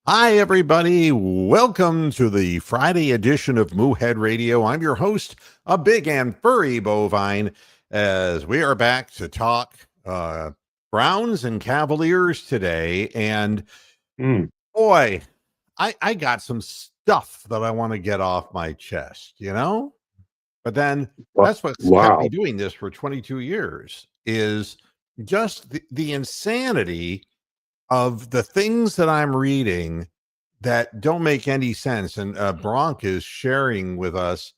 Hi, everybody. Welcome to the Friday edition of Moohead Radio. I'm your host, a big and furry bovine, as we are back to talk Browns and Cavaliers today. And boy, I got some stuff that I want to get off my chest, But then that's what's kept me Wow. doing this for 22 years is just the insanity of the things that I'm reading that don't make any sense. And Bronk is sharing with us.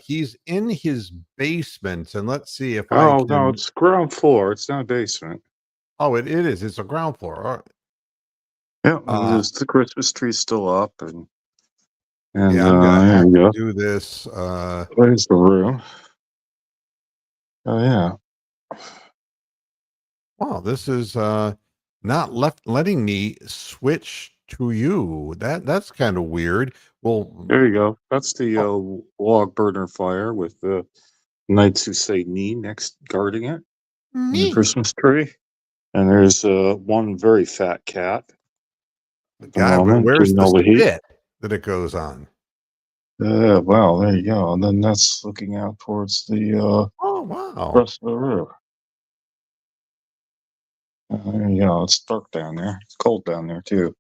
He's in his basement, and let's see if I Oh, no, can. it's ground floor. It's not a basement. Oh, it is. It's a ground floor. All right. Yeah, the Christmas tree's still up, and Yeah, I'm gonna there have you to go. do this. There's the room. Oh yeah. Wow, this is not letting me switch to you. That's kind of weird. Well, There you go. That's the oh, log burner fire with the Knights Who Say Knee next guarding it, and the me. Christmas tree. And there's one very fat cat at the God, moment, where's getting the all the heat. spit that it goes on? Well, there you go. And then that's looking out towards the Oh, wow. rest of the room. There you go. It's dark down there. It's cold down there too,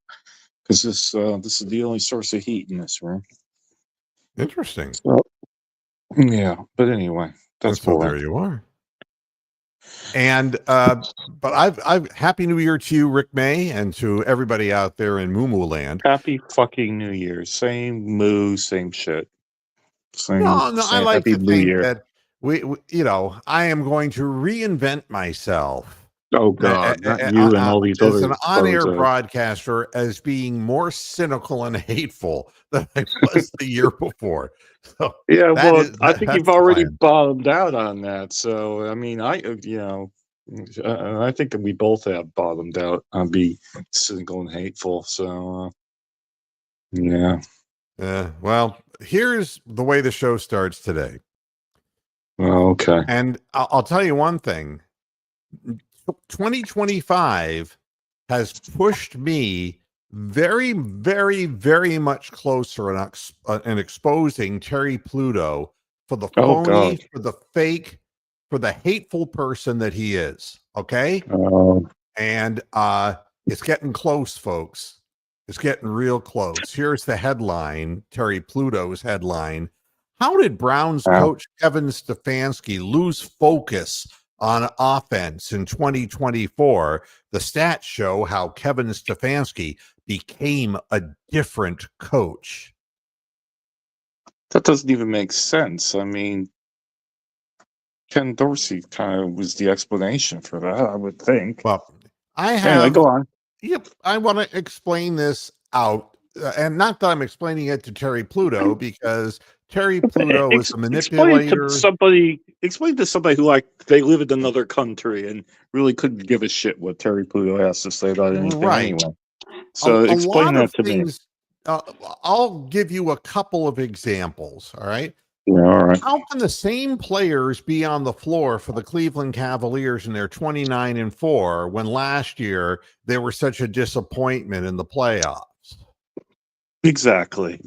because this is the only source of heat in this room. Interesting. So yeah, but anyway, And that's so boring. there you are. And but I've Happy New Year to you, Rick May, and to everybody out there in Moo Land. Happy fucking New Year. Same moo, same shit. No, I Same. like Happy to New think Year. that I am going to reinvent myself Oh God, not you and all these as an other on-air bozos. broadcaster as being more cynical and hateful than I was the year before. So Yeah, well, I think that's you've the already plan. bottomed out on that. So I mean, I think that we both have bottomed out on being cynical and hateful. So yeah. Well, here's the way the show starts today. Well, okay. And I'll tell you one thing. 2025 has pushed me very, very, very much closer in exposing Terry Pluto for the Oh phony, God. for the fake, for the hateful person that he is. Okay. Um, And it's getting close, folks. It's getting real close. Here's the headline, Terry Pluto's headline. How did Browns uh, coach Kevin Stefanski lose focus on offense in 2024? The stats show how Kevin Stefanski became a different coach. that doesn't even make sense. I mean, Ken Dorsey kind of was the explanation for that, I would think. Well, I Anyway, have go on. Yep, I want to explain this out, and not that I'm explaining it to Terry Pluto because Terry Pluto is a Explain to manipulator. somebody. Explain to somebody who they live in another country and really couldn't give a shit what Terry Pluto has to say about anything Right. anyway. So A explain lot of that to me. things. Uh, I'll give you a couple of examples. All right. Yeah, all right. How can the same players be on the floor for the Cleveland Cavaliers and they're 29-4 when last year they were such a disappointment in the playoffs? Exactly.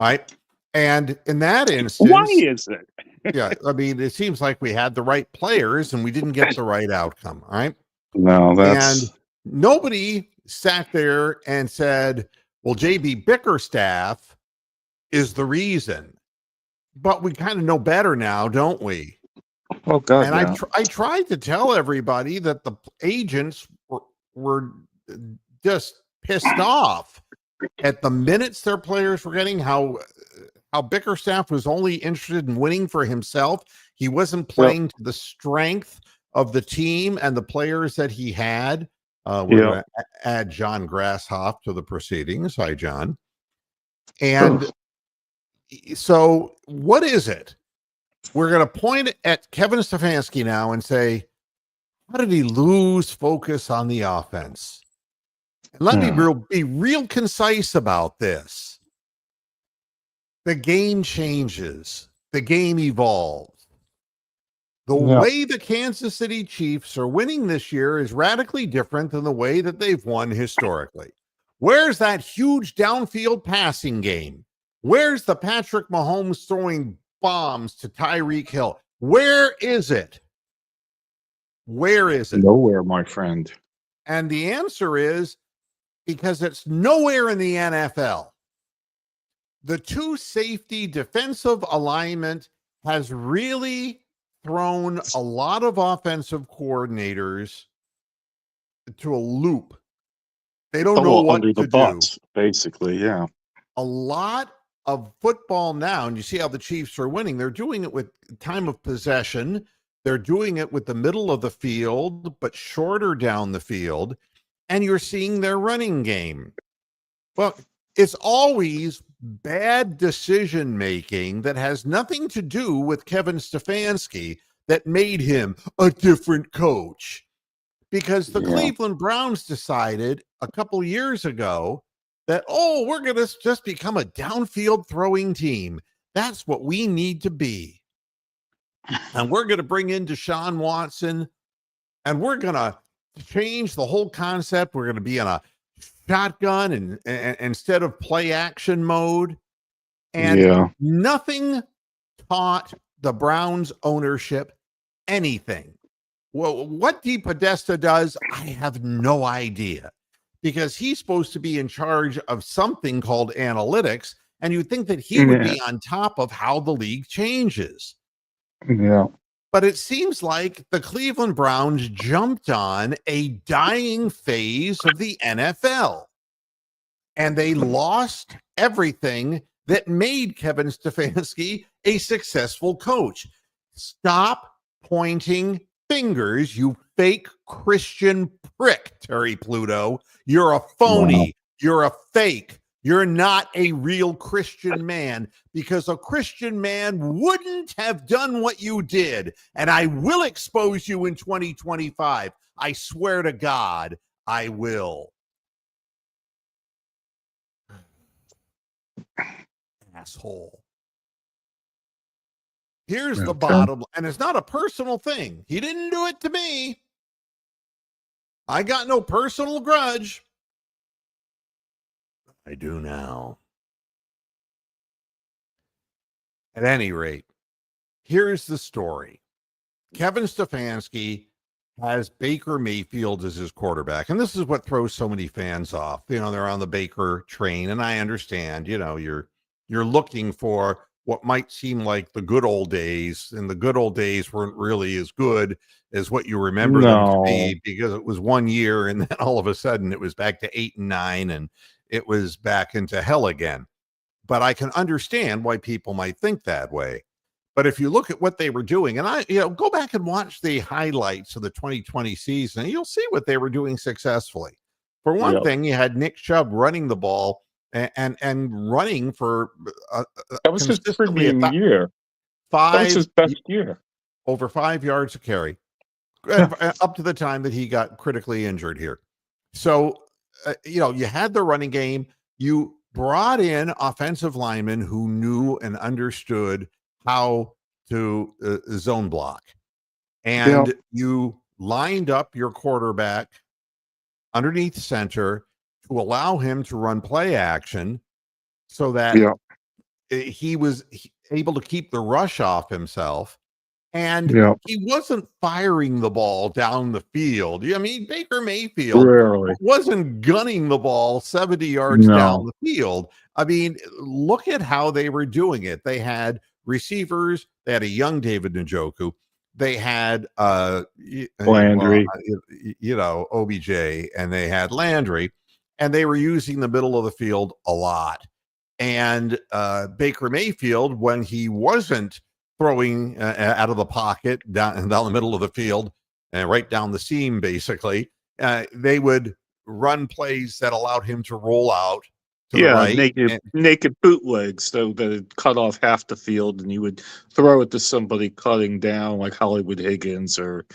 Right. And in that Why instance, is it? yeah, I mean, it seems like we had the right players and we didn't get the right outcome. All right. No, And that's nobody sat there and said, well, JB Bickerstaff is the reason. But we kind of know better now, don't we? oh God, And yeah. I tried to tell everybody that the agents were just pissed off at the minutes their players were getting, how Bickerstaff was only interested in winning for himself. He wasn't Yep. playing to the strength of the team and the players that he had. We're Yeah. going to add John Grasshoff to the proceedings. Hi, John. And so what is it? We're going to point at Kevin Stefanski now and say, how did he lose focus on the offense? And let me be real concise about this. The game changes. The game evolves. The way the Kansas City Chiefs are winning this year is radically different than the way that they've won historically. Where's that huge downfield passing game? Where's the Patrick Mahomes throwing bombs to Tyreek Hill? Where is it? Where is it? Nowhere, my friend. And the answer is because it's nowhere in the NFL. The two safety defensive alignment has really thrown a lot of offensive coordinators to a loop. They don't know what under to the do. bus, basically, yeah. A lot of football now, and you see how the Chiefs are winning, they're doing it with time of possession. They're doing it with the middle of the field, but shorter down the field. And you're seeing their running game. Well, it's always bad decision making that has nothing to do with Kevin Stefanski that made him a different coach. Because the Cleveland Browns decided a couple years ago that, we're going to just become a downfield throwing team. That's what we need to be. And we're going to bring in Deshaun Watson, and we're going to change the whole concept. We're going to be in a shotgun and instead of play action mode. And nothing taught the Browns ownership anything. Well, what DePodesta does, I have no idea, because he's supposed to be in charge of something called analytics, and you'd think that he would be on top of how the league changes. Yeah. But it seems like the Cleveland Browns jumped on a dying phase of the NFL, and they lost everything that made Kevin Stefanski a successful coach. Stop pointing fingers, you fake Christian prick, Terry Pluto. You're a phony. Wow. You're a fake. You're not a real Christian man, because a Christian man wouldn't have done what you did. And I will expose you in 2025. I swear to God, I will. Asshole. Here's the bottom, and it's not a personal thing. He didn't do it to me. I got no personal grudge. I do now. At any rate, here's the story. Kevin Stefanski has Baker Mayfield as his quarterback, and this is what throws so many fans off. They're on the Baker train, and I understand, you're looking for what might seem like the good old days, and the good old days weren't really as good as what you remember them to be, because it was 1 year and then all of a sudden it was back to 8 and 9 and it was back into hell again. But I can understand why people might think that way. But if you look at what they were doing, and go back and watch the highlights of the 2020 season, and you'll see what they were doing successfully. For one thing, you had Nick Chubb running the ball and running for that was his premium year. That was his best year. Over 5 yards a carry, up to the time that he got critically injured here. So, you had the running game. You brought in offensive linemen who knew and understood how to zone block. And you lined up your quarterback underneath center to allow him to run play action so that he was able to keep the rush off himself. And he wasn't firing the ball down the field. I mean, Baker Mayfield wasn't gunning the ball 70 yards down the field. I mean, look at how they were doing it. They had receivers. They had a young David Njoku. They had Landry, OBJ, and they had Landry, and they were using the middle of the field a lot. And Baker Mayfield, when he wasn't throwing out of the pocket down the middle of the field and right down the seam, basically, they would run plays that allowed him to roll out to the right. Naked bootlegs, so that it cut off half the field, and you would throw it to somebody cutting down, like Hollywood Higgins or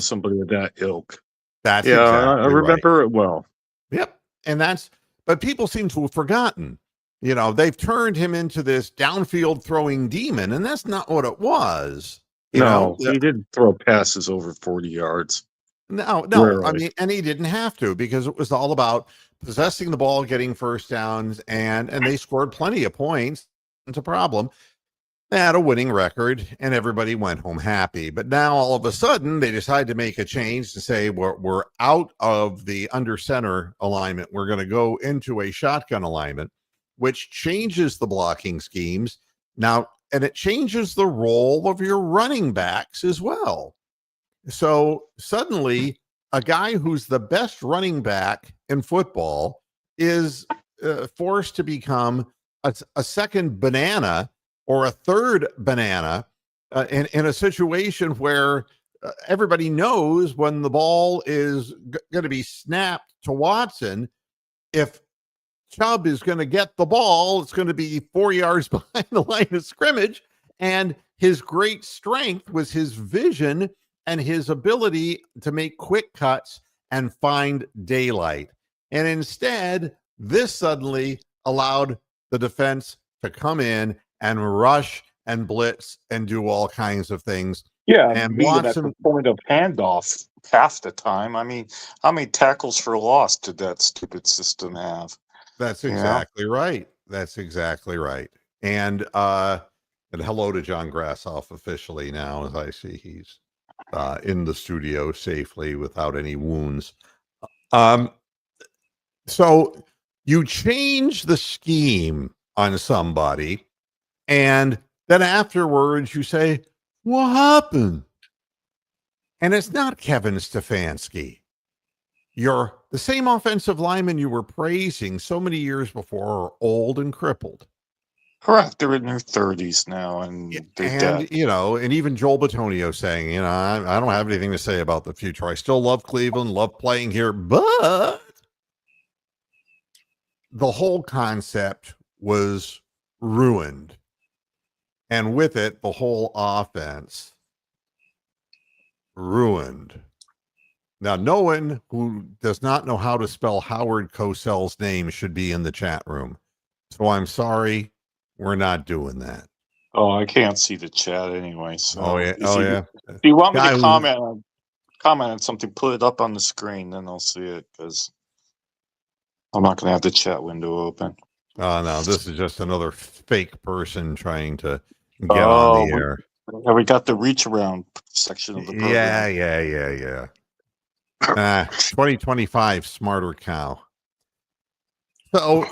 somebody of that ilk. That's exactly I remember it well. Yep, but people seem to have forgotten. They've turned him into this downfield throwing demon, and that's not what it was. He didn't throw passes over 40 yards. No, Right, no. I right. mean, and he didn't have to because it was all about possessing the ball, getting first downs, and they scored plenty of points. It's a problem. They had a winning record, and everybody went home happy. But now all of a sudden, they decide to make a change to say we're out of the under center alignment. We're going to go into a shotgun alignment, which changes the blocking schemes now, and it changes the role of your running backs as well. So suddenly, a guy who's the best running back in football is forced to become a second banana or a third banana in a situation where everybody knows when the ball is going to be snapped to Watson, if Chubb is going to get the ball, it's going to be 4 yards behind the line of scrimmage. And his great strength was his vision and his ability to make quick cuts and find daylight. And instead, this suddenly allowed the defense to come in and rush and blitz and do all kinds of things. Yeah, And meet him at the Watson, point of handoff half the time. I mean, how many tackles for loss did that stupid system have? that's You know? exactly right. That's exactly right. And hello to John Grassoff officially now, as I see he's in the studio safely without any wounds. So you change the scheme on somebody, and then afterwards you say, "What happened?" And it's not Kevin Stefanski. You're the same offensive lineman you were praising so many years before are old and crippled. Correct. They're in their 30s now, and they're dead. And, and even Joel Bitonio saying, I don't have anything to say about the future. I still love Cleveland, love playing here, but the whole concept was ruined. And with it, the whole offense ruined. Now, no one who does not know how to spell Howard Cosell's name should be in the chat room. So I'm sorry, we're not doing that. Oh, I can't see the chat anyway. So Oh yeah, if you want me Guy to who- comment on something, put it up on the screen, then I'll see it, because I'm not going to have the chat window open. Oh no, this is just another fake person trying to get on the air. We got the reach around section of the program. Yeah. 2025 smarter cow. So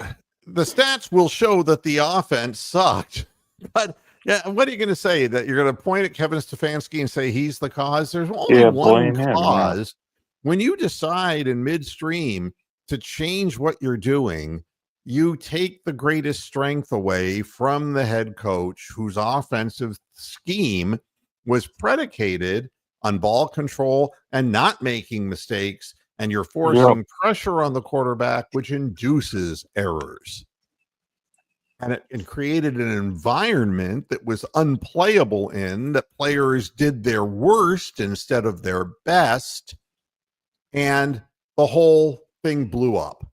the stats will show that the offense sucked. But yeah, what are you going to say? That you're going to point at Kevin Stefanski and say he's the cause? There's only one blame him, cause. When you decide in midstream to change what you're doing, you take the greatest strength away from the head coach whose offensive scheme was predicated on ball control and not making mistakes. And you're forcing pressure on the quarterback, which induces errors. And it created an environment that was unplayable in, that players did their worst instead of their best. And the whole thing blew up.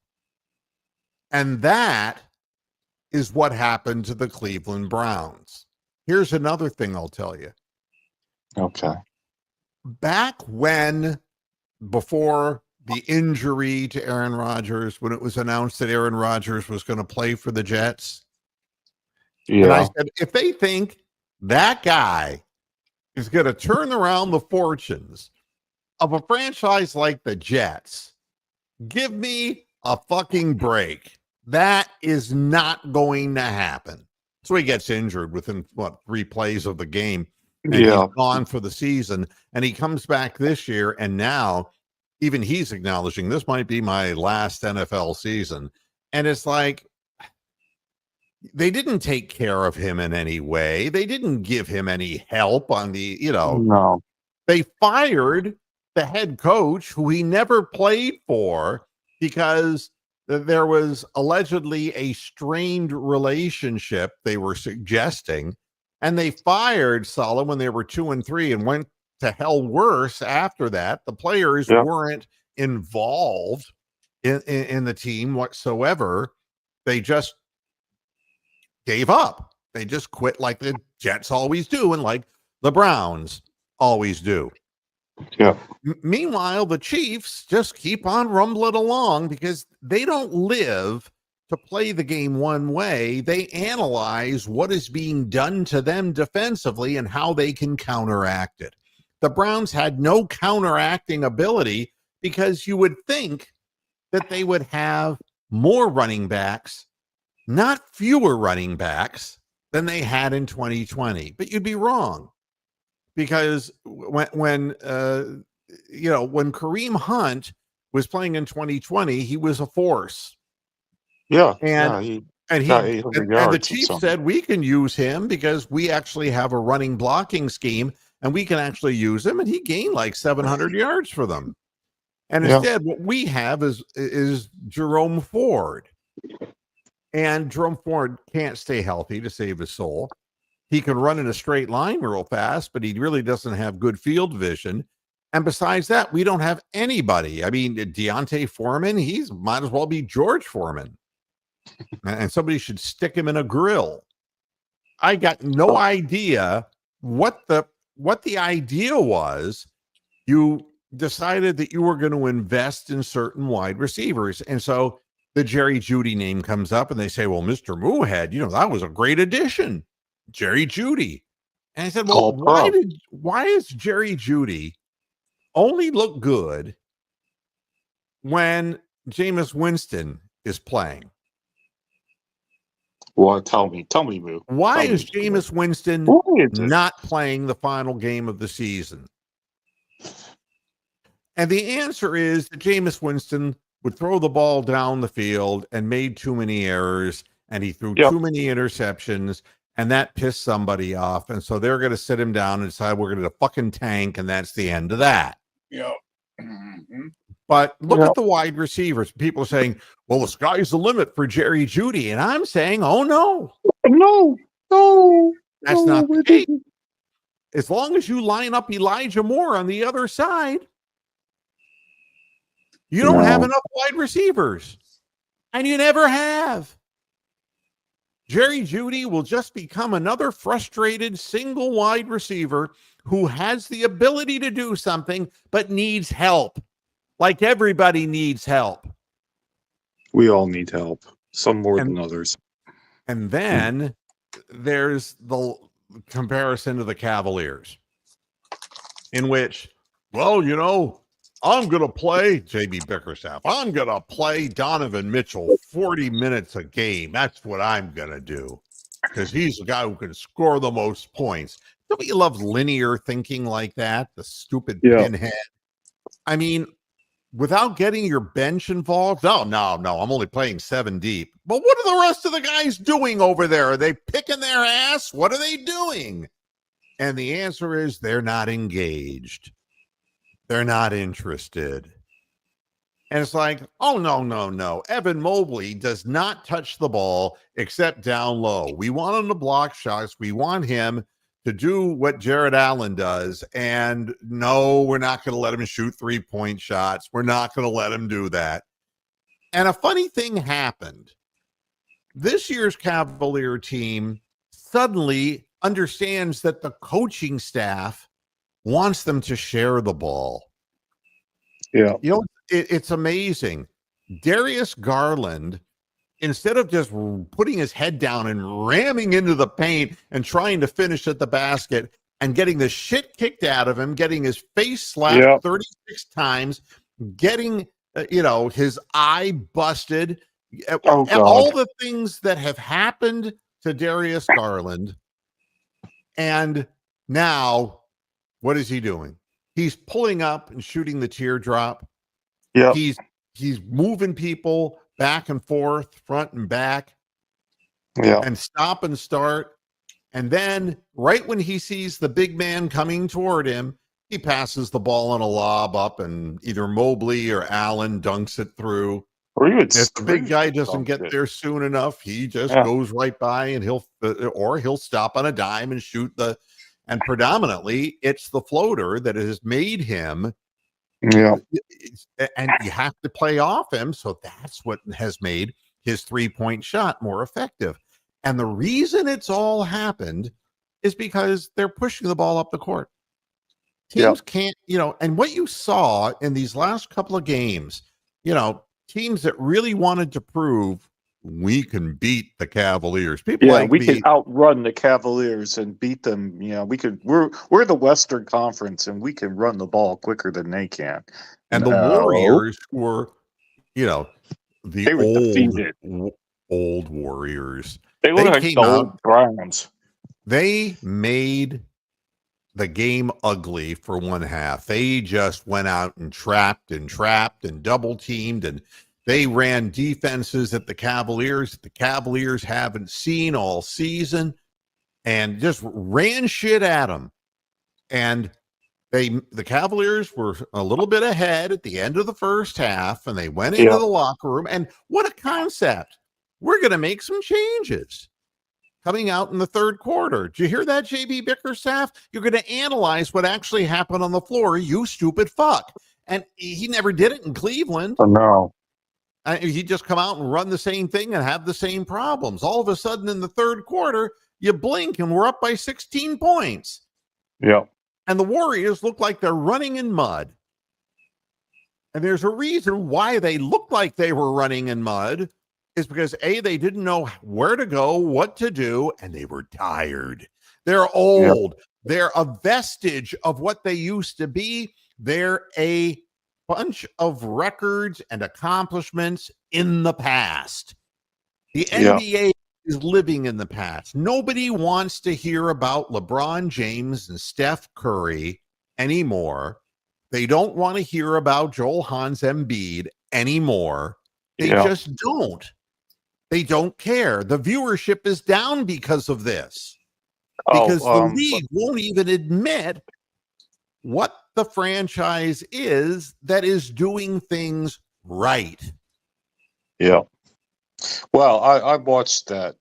And that is what happened to the Cleveland Browns. Here's another thing I'll tell you. Okay. Back when, before the injury to Aaron Rodgers, when it was announced that Aaron Rodgers was going to play for the Jets, and I said, if they think that guy is going to turn around the fortunes of a franchise like the Jets, give me a fucking break. That is not going to happen. So he gets injured within 3 plays of the game, and he's gone for the season. And he comes back this year, and now even he's acknowledging this might be my last NFL season. And it's like, they didn't take care of him in any way. They didn't give him any help on the, No. They fired the head coach who he never played for because there was allegedly a strained relationship they were suggesting. And they fired Saleh when they were 2-3 and went to hell worse after that. The players weren't involved in the team whatsoever. They just gave up. They just quit like the Jets always do and like the Browns always do. Yeah. Meanwhile, the Chiefs just keep on rumbling along because they don't live to play the game one way. They analyze what is being done to them defensively and how they can counteract it. The Browns had no counteracting ability because you would think that they would have more running backs, not fewer running backs than they had in 2020. But you'd be wrong, because when Kareem Hunt was playing in 2020, he was a force. Yeah. And He and got he 800 and the yards. Chiefs said we can use him because we actually have a running blocking scheme and we can actually use him. And he gained like 700 yards for them. And instead, what we have is Jerome Ford. And Jerome Ford can't stay healthy to save his soul. He can run in a straight line real fast, but he really doesn't have good field vision. And besides that, we don't have anybody. I mean, Deontay Foreman, he's might as well be George Foreman. And somebody should stick him in a grill. I got no idea what the idea was. You decided that you were going to invest in certain wide receivers. And so the Jerry Jeudy name comes up and they say, well, Mr. Moohead, that was a great addition. Jerry Jeudy. And I said, well, why is Jerry Jeudy only look good when Jameis Winston is playing? Well, tell me, Moo. Why is Jameis Winston not playing the final game of the season? And the answer is that Jameis Winston would throw the ball down the field and made too many errors, and he threw too many interceptions, and that pissed somebody off. And so they're going to sit him down and decide we're going to fucking tank, and that's the end of that. Yeah. Mm-hmm. But look at the wide receivers. People are saying, well, the sky's the limit for Jerry Jeudy. And I'm saying, oh, no. That's not the case. As long as you line up Elijah Moore on the other side, you don't have enough wide receivers. And you never have. Jerry Jeudy will just become another frustrated single wide receiver who has the ability to do something but needs help. Like everybody needs help. We all need help, some more than others. And then there's the comparison to the Cavaliers, in which, I'm going to play J.B. Bickerstaff. I'm going to play Donovan Mitchell 40 minutes a game. That's what I'm going to do, because he's the guy who can score the most points. Don't you love linear thinking like that? The stupid pinhead. I mean, without getting your bench involved? No, I'm only playing 7 deep. But what are the rest of the guys doing over there? Are they picking their ass? What are they doing? And the answer is they're not engaged. They're not interested. And it's like, oh, no. Evan Mobley does not touch the ball except down low. We want him to block shots. We want him to do what Jared Allen does. And no, we're not going to let him shoot 3-point shots. We're not going to let him do that. And a funny thing happened. This year's Cavalier team suddenly understands that the coaching staff wants them to share the ball. Yeah. It's amazing. Darius Garland, instead of just putting his head down and ramming into the paint and trying to finish at the basket and getting the shit kicked out of him, getting his face slapped 36 times, getting, his eye busted, all the things that have happened to Darius Garland. And now, what is he doing? He's pulling up and shooting the teardrop. Yeah. He's moving people back and forth, front and back, and stop and start. And then right when he sees the big man coming toward him, he passes the ball on a lob up, and either Mobley or Allen dunks it through. Or if the big guy doesn't get there soon enough, he just goes right by, and he'll stop on a dime and shoot and predominantly it's the floater that has made him. Yeah. And you have to play off him. So that's what has made his 3-point shot more effective. And the reason it's all happened is because they're pushing the ball up the court. Teams can't, and what you saw in these last couple of games, teams that really wanted to prove we can beat the Cavaliers. People Yeah, like we me. could outrun the Cavaliers and beat them. We could. We're the Western Conference, and we can run the ball quicker than they can. And the No, Warriors were, the they were defeated. old Warriors. They look They like the came out, old Browns. they made the game ugly for one half. They just went out and trapped and double teamed, and they ran defenses at the Cavaliers haven't seen all season, and just ran shit at them. And the Cavaliers were a little bit ahead at the end of the first half, and they went into the locker room. And what a concept! We're going to make some changes coming out in the third quarter. Did you hear that, JB Bickerstaff? You're going to analyze what actually happened on the floor, you stupid fuck. And he never did it in Cleveland. Oh no. He'd just come out and run the same thing and have the same problems. All of a sudden in the third quarter, you blink and we're up by 16 points. Yeah. And the Warriors look like they're running in mud. And there's a reason why they looked like they were running in mud, is because A, they didn't know where to go, what to do, and they were tired. They're old. Yep. They're a vestige of what they used to be. They're a bunch of records and accomplishments in the past. The NBA is living in the past. Nobody wants to hear about LeBron James and Steph Curry anymore. They don't want to hear about Joel Hans Embiid anymore. They just don't. They don't care. The viewership is down because of this. Because the league won't even admit what the franchise is that is doing things right. Yeah. Well, I watched that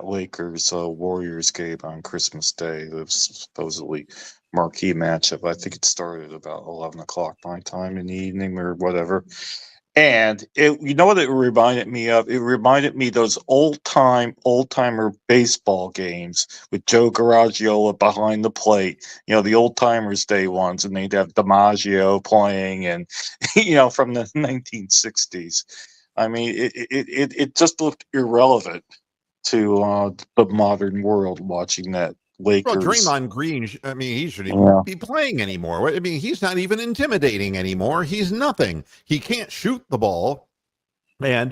Lakers Warriors game on Christmas Day. It was supposedly marquee matchup. I think it started about 11 o'clock my time in the evening or whatever. And you know what it reminded me of? It reminded me of those old-timer baseball games with Joe Garagiola behind the plate. The old-timers day ones, and they'd have DiMaggio playing, and from the 1960s. I mean, it just looked irrelevant to the modern world watching that Lakers. Well, Draymond Green, he shouldn't even be playing anymore. I mean, he's not even intimidating anymore. He's nothing. He can't shoot the ball. And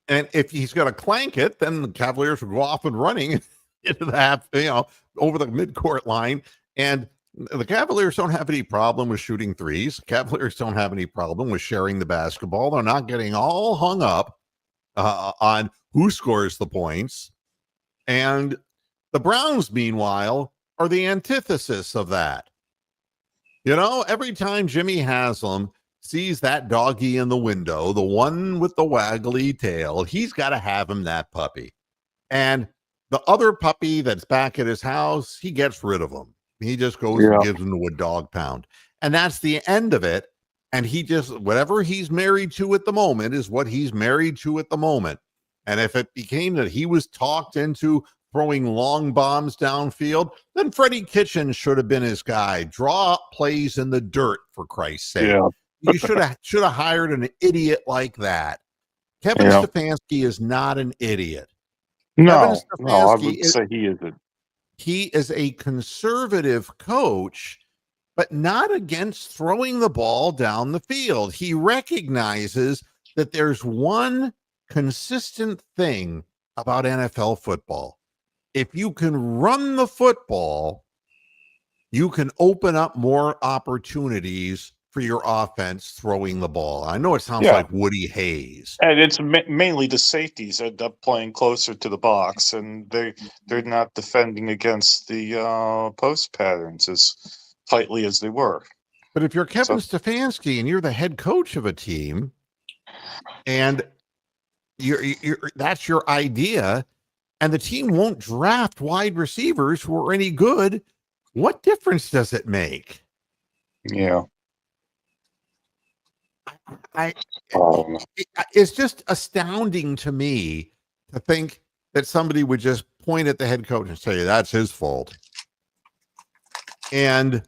if he's going to clank it, then the Cavaliers will go off and running into the half, over the midcourt line. And the Cavaliers don't have any problem with shooting threes. Cavaliers don't have any problem with sharing the basketball. They're not getting all hung up on who scores the points. And the Browns, meanwhile, are the antithesis of that. Every time Jimmy Haslam sees that doggy in the window, the one with the waggly tail, he's got to have him that puppy. And the other puppy that's back at his house, he gets rid of him. He just goes and gives him to a dog pound. And that's the end of it. And whatever he's married to at the moment is what he's married to at the moment. And if it became that he was talked into throwing long bombs downfield, then Freddie Kitchens should have been his guy. Draw up plays in the dirt, for Christ's sake. Yeah. You should have hired an idiot like that. Kevin Stefanski is not an idiot. No, I would say he isn't. He is a conservative coach, but not against throwing the ball down the field. He recognizes that there's one consistent thing about NFL football. If you can run the football, you can open up more opportunities for your offense throwing the ball. I know it sounds like Woody Hayes. And it's mainly the safeties end up playing closer to the box, and they're not defending against the post patterns as tightly as they were. But if you're Kevin Stefanski and you're the head coach of a team, and that's your idea, and the team won't draft wide receivers who are any good, what difference does it make? Yeah. It's just astounding to me to think that somebody would just point at the head coach and say, that's his fault. And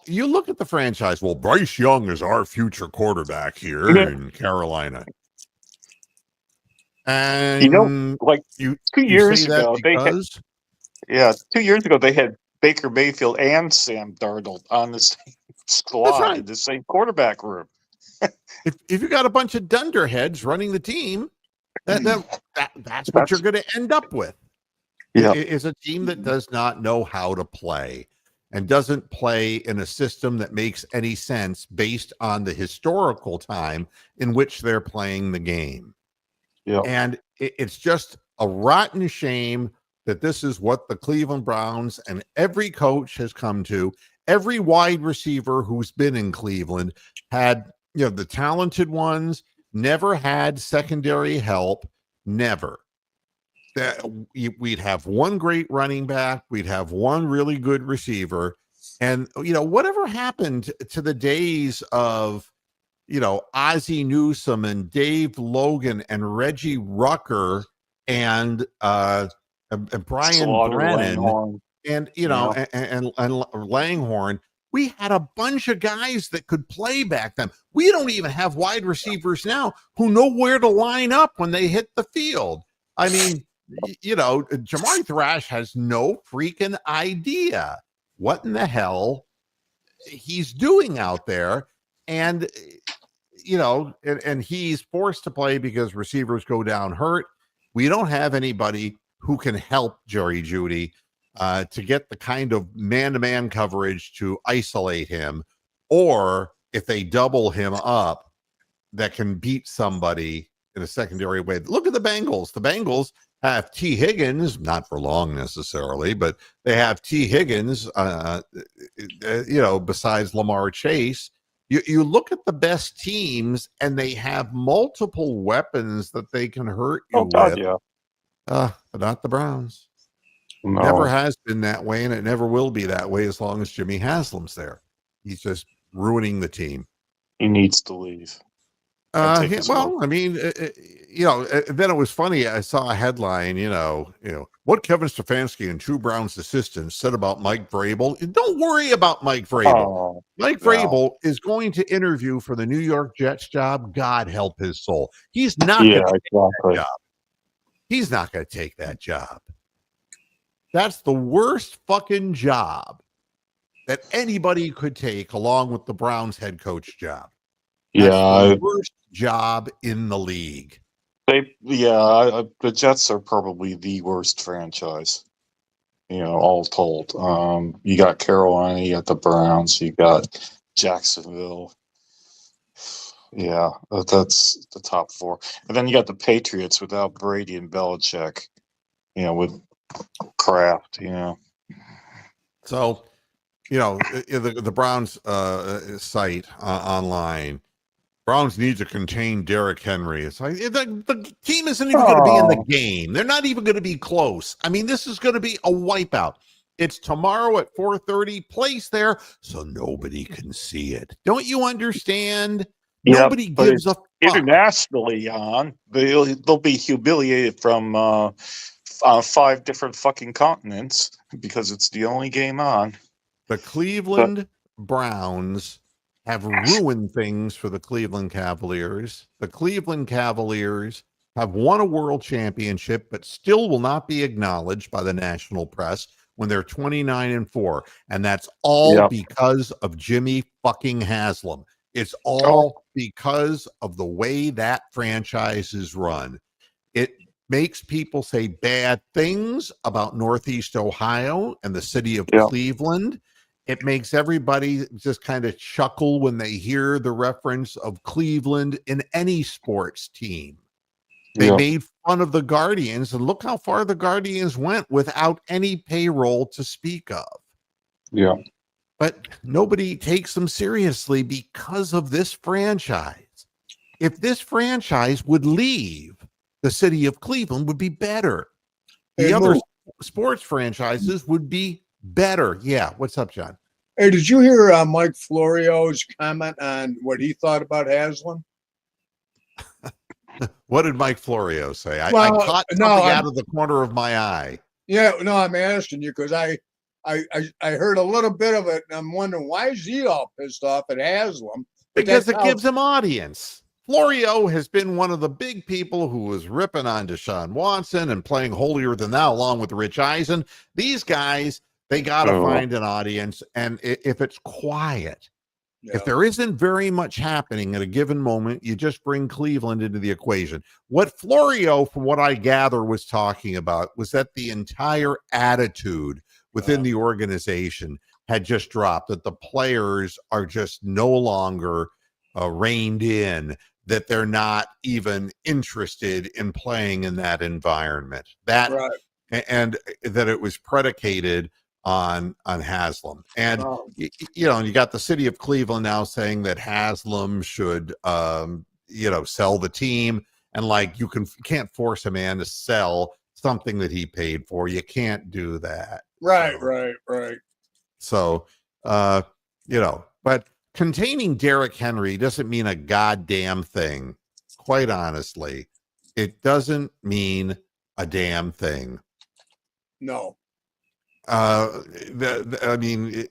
you look at the franchise. Well, Bryce Young is our future quarterback here in Carolina. And like you 2 years say that ago, because 2 years ago they had Baker Mayfield and Sam Darnold on the same that's squad right. in the same quarterback room. If you got a bunch of dunderheads running the team, that's what you're going to end up with. Yeah. Is a team that does not know how to play and doesn't play in a system that makes any sense based on the historical time in which they're playing the game. Yeah. And it's just a rotten shame that this is what the Cleveland Browns and every coach has come to. Every wide receiver who's been in Cleveland had, the talented ones, never had secondary help, never. That we'd have one great running back, we'd have one really good receiver, and whatever happened to the days of Ozzie Newsome and Dave Logan and Reggie Rucker and Brian Slaughter Brennan Langhorne. and Yeah. and Langhorne. We had a bunch of guys that could play back then. We don't even have wide receivers now who know where to line up when they hit the field. I mean, Jamari Thrash has no freaking idea what in the hell he's doing out there. And, and he's forced to play because receivers go down hurt. We don't have anybody who can help Jerry Jeudy to get the kind of man-to-man coverage to isolate him, or if they double him up, that can beat somebody in a secondary way. Look at the Bengals. The Bengals have T. Higgins, not for long necessarily, but they have T. Higgins, besides Lamar Chase. You look at the best teams, and they have multiple weapons that they can hurt you with. Yeah. But not the Browns. No. Never has been that way, and it never will be that way as long as Jimmy Haslam's there. He's just ruining the team. He needs to leave. Then it was funny. I saw a headline, what Kevin Stefanski and two Browns assistants said about Mike Vrabel. Don't worry about Mike Vrabel. Mike Vrabel is going to interview for the New York Jets job. God help his soul. He's not going to take that job. He's not going to take that job. That's the worst fucking job that anybody could take, along with the Browns head coach job. That's the worst job in the league. The Jets are probably the worst franchise, all told. You got Carolina, you got the Browns, you got Jacksonville. Yeah, that's the top four. And then you got the Patriots without Brady and Belichick, with Kraft, So, the Browns site online, Browns need to contain Derrick Henry. It's like the team isn't even going to be in the game. They're not even going to be close. I mean, this is going to be a wipeout. It's tomorrow at 4:30. Place there so nobody can see it. Don't you understand? Nobody gives a fuck. Internationally, they'll be humiliated from 5 different fucking continents because it's the only game on. The Cleveland Browns have ruined things for the Cleveland Cavaliers. The Cleveland Cavaliers have won a world championship, but still will not be acknowledged by the national press when they're 29-4. And that's all because of Jimmy fucking Haslam. It's all because of the way that franchise is run. It makes people say bad things about Northeast Ohio and the city of Cleveland. It makes everybody just kind of chuckle when they hear the reference of Cleveland in any sports team. They made fun of the Guardians, and look how far the Guardians went without any payroll to speak of. Yeah. But nobody takes them seriously because of this franchise. If this franchise would leave, the city of Cleveland would be better. The other sports franchises would be better. Yeah. What's up, John? Hey, did you hear Mike Florio's comment on what he thought about Haslam? What did Mike Florio say? I caught something out of the corner of my eye. Yeah, no, I'm asking you because I I heard a little bit of it, and I'm wondering why is he all pissed off at Haslam? But Because that's it gives him audience. Florio has been one of the big people who was ripping on Deshaun Watson and playing holier than thou along with Rich Eisen. These guys, they got to find an audience. And if it's quiet, if there isn't very much happening at a given moment, you just bring Cleveland into the equation. What Florio, from what I gather, was talking about was that the entire attitude within the organization had just dropped, that the players are just no longer reined in, that they're not even interested in playing in that environment. That and that it was predicated on Haslam. And you know, you got the city of Cleveland now saying that Haslam should sell the team, and like you can't force a man to sell something that he paid for. You can't do that. Right. So but containing Derrick Henry doesn't mean a goddamn thing. Quite honestly, it doesn't mean a damn thing. No. I mean,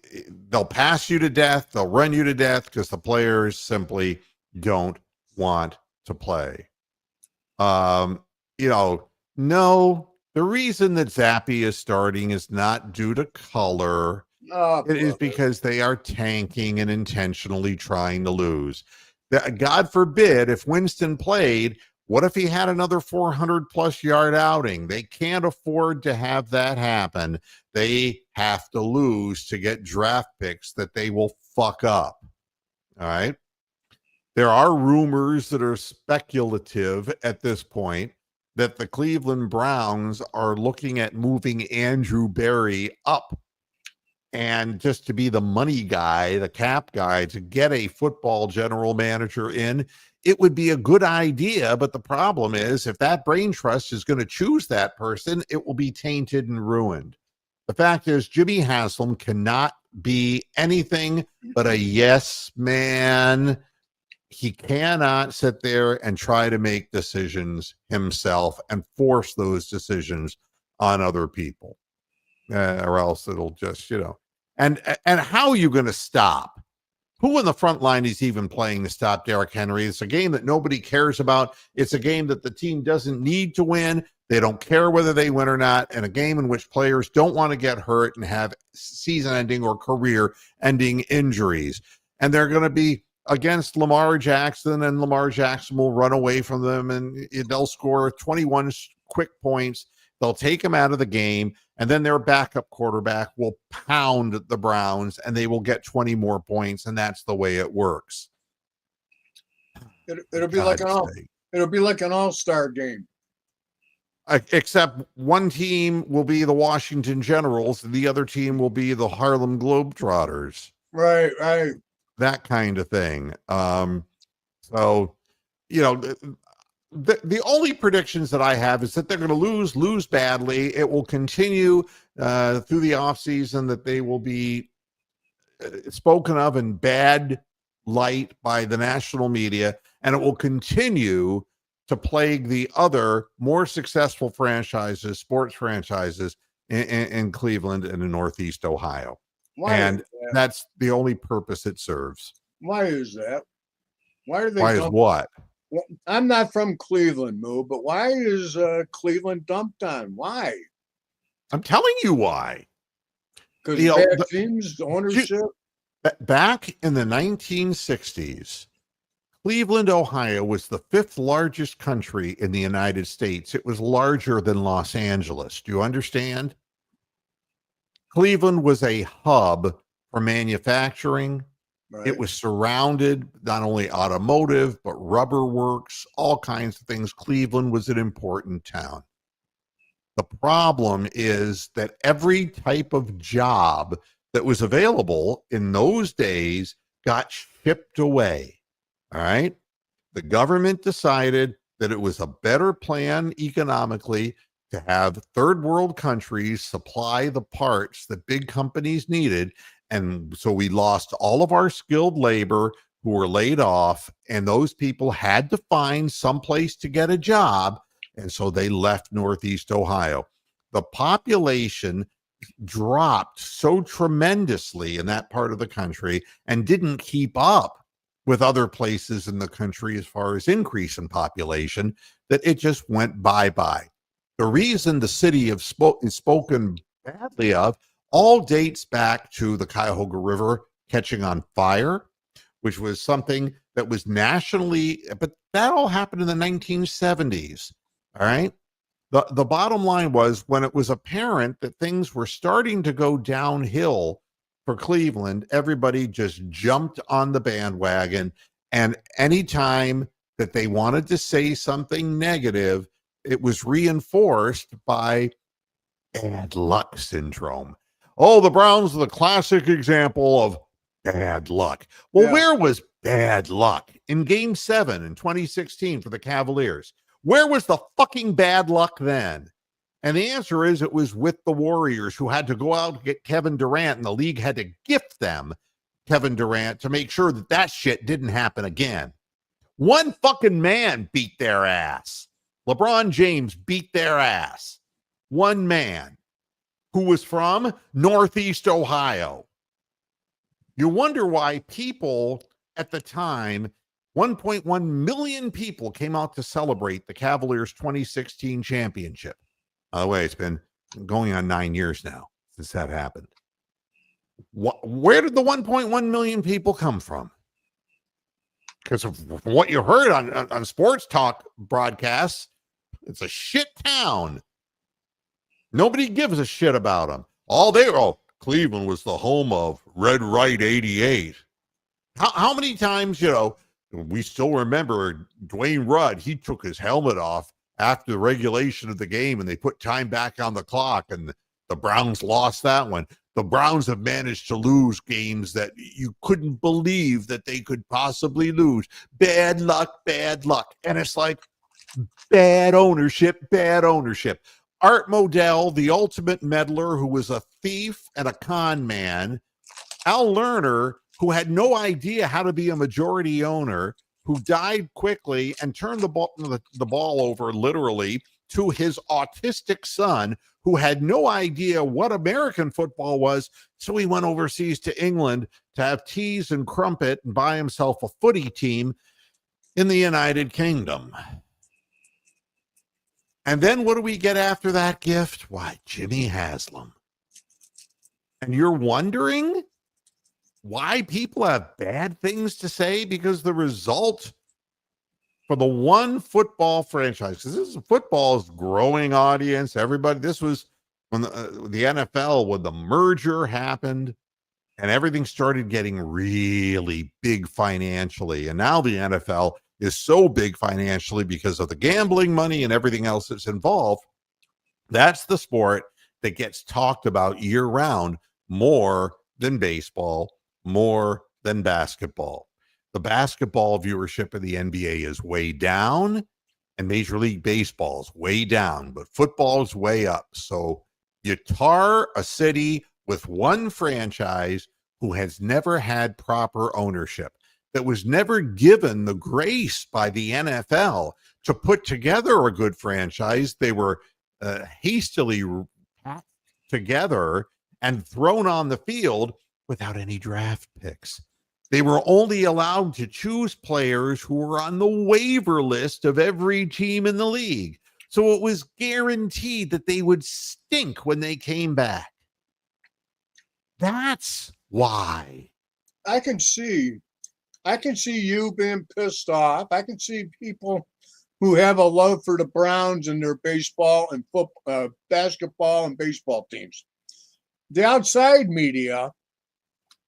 they'll pass you to death. They'll run you to death because the players simply don't want to play. No, the reason that Zappy is starting is not due to color. It is because they are tanking and intentionally trying to lose. God forbid if Winston played, what if he had another 400-plus yard outing? They can't afford to have that happen. They have to lose to get draft picks that they will fuck up. All right? There are rumors that are speculative at this point that the Cleveland Browns are looking at moving Andrew Berry up, and just to be the money guy, the cap guy, to get a football general manager in. It would be a good idea, but the problem is if that brain trust is going to choose that person, it will be tainted and ruined. The fact is Jimmy Haslam cannot be anything but a yes man. He cannot sit there and try to make decisions himself and force those decisions on other people, or else it'll just, and how are you going to stop? Who in the front line is even playing to stop Derrick Henry? It's a game that nobody cares about. It's a game that the team doesn't need to win. They don't care whether they win or not. And a game in which players don't want to get hurt and have season-ending or career-ending injuries. And they're going to be against Lamar Jackson, and Lamar Jackson will run away from them, and they'll score 21 quick points. They'll take him out of the game, and then their backup quarterback will pound the Browns, and they will get 20 more points, and that's the way it works. It'll be like an all-star game. Except one team will be the Washington Generals, and the other team will be the Harlem Globetrotters. Right. That kind of thing. The only predictions that I have is that they're going to lose badly. It will continue through the offseason, that they will be spoken of in bad light by the national media, and it will continue to plague the other more successful franchises, sports franchises in Cleveland and in Northeast Ohio. That's the only purpose it serves. Why is that? Why are they? Why is what? Well, I'm not from Cleveland, Moo, but why is Cleveland dumped on? Why? I'm telling you why. Because bad teams, ownership. Back in the 1960s, Cleveland, Ohio was the 5th largest country in the United States. It was larger than Los Angeles. Do you understand? Cleveland was a hub for manufacturing. Right. It was surrounded not only automotive, but rubber works, all kinds of things. Cleveland was an important town. The problem is that every type of job that was available in those days got shipped away. All right. The government decided that it was a better plan economically to have third world countries supply the parts that big companies needed. And so we lost all of our skilled labor who were laid off, and those people had to find some place to get a job. And so they left Northeast Ohio. The population dropped so tremendously in that part of the country and didn't keep up with other places in the country as far as increase in population that it just went bye-bye. The reason the city is spoken badly of all dates back to the Cuyahoga River catching on fire, which was something that was nationally, but that all happened in the 1970s. All right. The bottom line was when it was apparent that things were starting to go downhill for Cleveland, everybody just jumped on the bandwagon. And anytime that they wanted to say something negative, it was reinforced by bad luck syndrome. Oh, the Browns are the classic example of bad luck. Well, Yeah. where was bad luck in Game 7 in 2016 for the Cavaliers? Where was the fucking bad luck then? And the answer is it was with the Warriors, who had to go out and get Kevin Durant, and the league had to gift them Kevin Durant to make sure that that shit didn't happen again. One fucking man beat their ass. LeBron James beat their ass. One man who was from Northeast Ohio. You wonder why people at the time, 1.1 million people came out to celebrate the Cavaliers' 2016 championship. By the way, it's been going on 9 years now since that happened. Where did the 1.1 million people come from? Because of what you heard on sports talk broadcasts, it's a shit town. Nobody gives a shit about them. Cleveland was the home of Red Right 88. How many times, we still remember Dwayne Rudd, he took his helmet off after the regulation of the game and they put time back on the clock and the Browns lost that one. The Browns have managed to lose games that you couldn't believe that they could possibly lose. Bad luck, bad luck. And it's like bad ownership, bad ownership. Art Modell, the ultimate meddler who was a thief and a con man. Al Lerner, who had no idea how to be a majority owner, who died quickly and turned the ball over literally to his autistic son, who had no idea what American football was. So he went overseas to England to have teas and crumpet and buy himself a footy team in the United Kingdom. And then what do we get after that gift? Why, Jimmy Haslam. And you're wondering why people have bad things to say? Because the result for the one football franchise, because this is football's growing audience, everybody, this was when the NFL, when the merger happened and everything started getting really big financially. And now the NFL is so big financially because of the gambling money and everything else that's involved. That's the sport that gets talked about year round more than baseball, more than basketball. The basketball viewership of the NBA is way down and Major League Baseball is way down, but football is way up. So you tar a city with one franchise who has never had proper ownership, that was never given the grace by the NFL to put together a good franchise. They were hastily packed together and thrown on the field without any draft picks. They were only allowed to choose players who were on the waiver list of every team in the league. So it was guaranteed that they would stink when they came back. That's why. I can see you being pissed off. I can see people who have a love for the Browns and their baseball and basketball and baseball teams. The outside media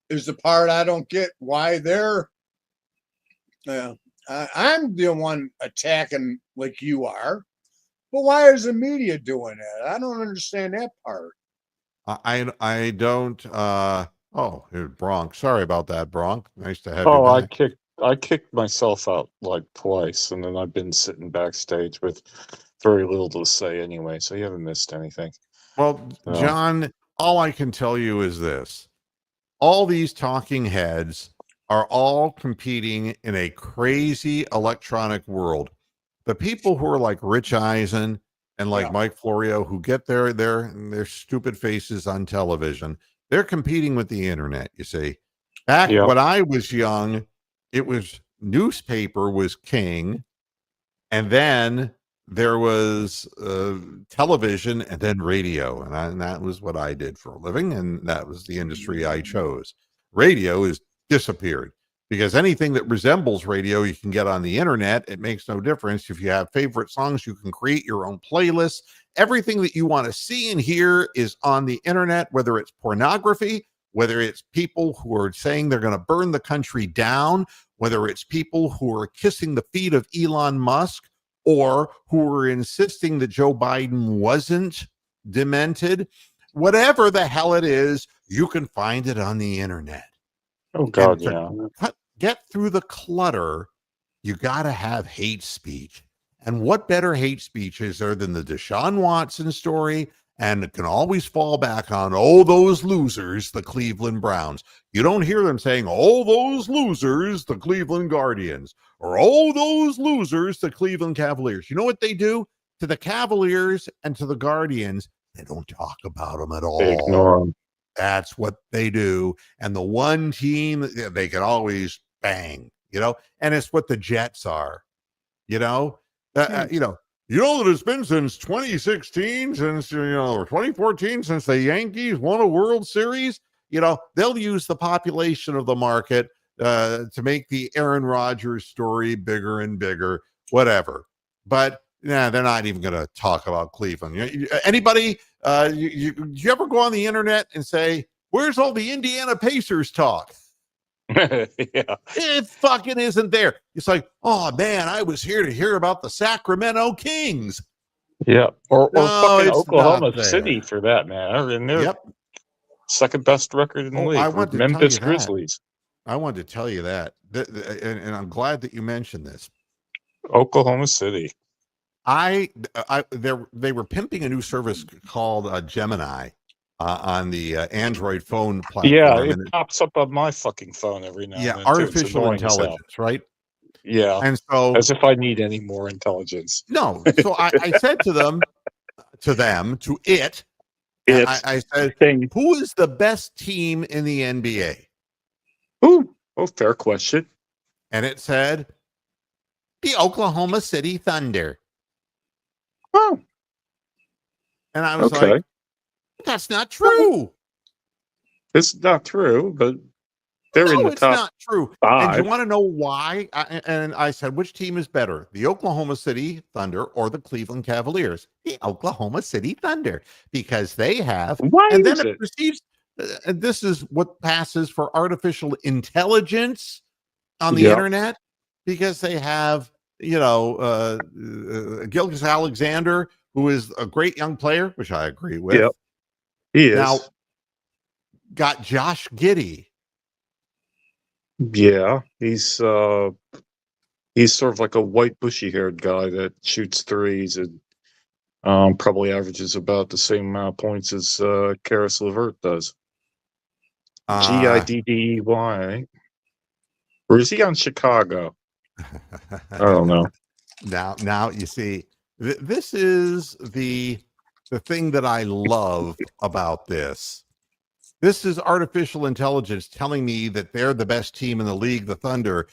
is the part I don't get why they're. I'm the one attacking like you are, but why is the media doing that? I don't understand that part. I don't. Oh, Bronx. Sorry about that, Bronx. Nice to have you Oh, back. I kicked myself out like twice, and then I've been sitting backstage with very little to say anyway, so you haven't missed anything. Well, No. John, all I can tell you is this. All these talking heads are all competing in a crazy electronic world. The people who are like Rich Eisen and like Yeah. Mike Florio, who get their stupid faces on television. They're competing with the internet. You see, back Yeah. when I was young, it was newspaper was king, and then there was television, and then radio, and that was what I did for a living, and that was the industry I chose. Radio has disappeared because anything that resembles radio you can get on the internet. It makes no difference. If you have favorite songs, you can create your own playlists. Everything that you want to see and hear is on the internet, whether it's pornography, whether it's people who are saying they're going to burn the country down, whether it's people who are kissing the feet of Elon Musk, or who are insisting that Joe Biden wasn't demented. Whatever the hell it is, you can find it on the internet. Oh God, And yeah. get through the clutter, you got to have hate speech. And what better hate speech is there than the Deshaun Watson story? And it can always fall back on, oh, those losers, the Cleveland Browns. You don't hear them saying, oh, those losers, the Cleveland Guardians, or oh, those losers, the Cleveland Cavaliers. You know what they do to the Cavaliers and to the Guardians? They don't talk about them at all. They ignore them. That's what they do. And the one team they can always bang, and it's what the Jets are, you know, that it's been since 2016, since, or 2014, since the Yankees won a World Series. They'll use the population of the market to make the Aaron Rodgers story bigger and bigger, whatever. But they're not even going to talk about Cleveland. Anybody, you ever go on the internet and say, where's all the Indiana Pacers talk? Yeah. It fucking isn't there. It's like, oh man, I was here to hear about the Sacramento Kings. Yeah. Or No, fucking it's Oklahoma not there. City for that matter. And they're Yep. second best record in the league. I want to Memphis tell you that. Grizzlies. I wanted to tell you that. And I'm glad that you mentioned this. Oklahoma City. They were pimping a new service called Gemini on the Android phone platform. Yeah, it pops up on my fucking phone every now and then. Artificial intelligence, right? Yeah. And so, as if I need any more intelligence. No. So I said to it, I said, who is the best team in the NBA? Ooh, fair question. And it said, the Oklahoma City Thunder. Oh. And I was like, that's not true. It's not true, but they're in the top. It's not true. 5. And you want to know why? And I said, which team is better, the Oklahoma City Thunder or the Cleveland Cavaliers? The Oklahoma City Thunder, because they have. Why and is then it proceeds. And this is what passes for artificial intelligence on the internet, because they have, Gilgeous Alexander, who is a great young player, which I agree with. Yep. He is. Now, got Josh Giddey. Yeah, he's sort of like a white, bushy-haired guy that shoots threes and probably averages about the same amount of points as Karis LeVert does. Giddey, or is he on Chicago? I don't know. Now you see, this is the thing that I love about this. This is artificial intelligence telling me that they're the best team in the league, the Thunder,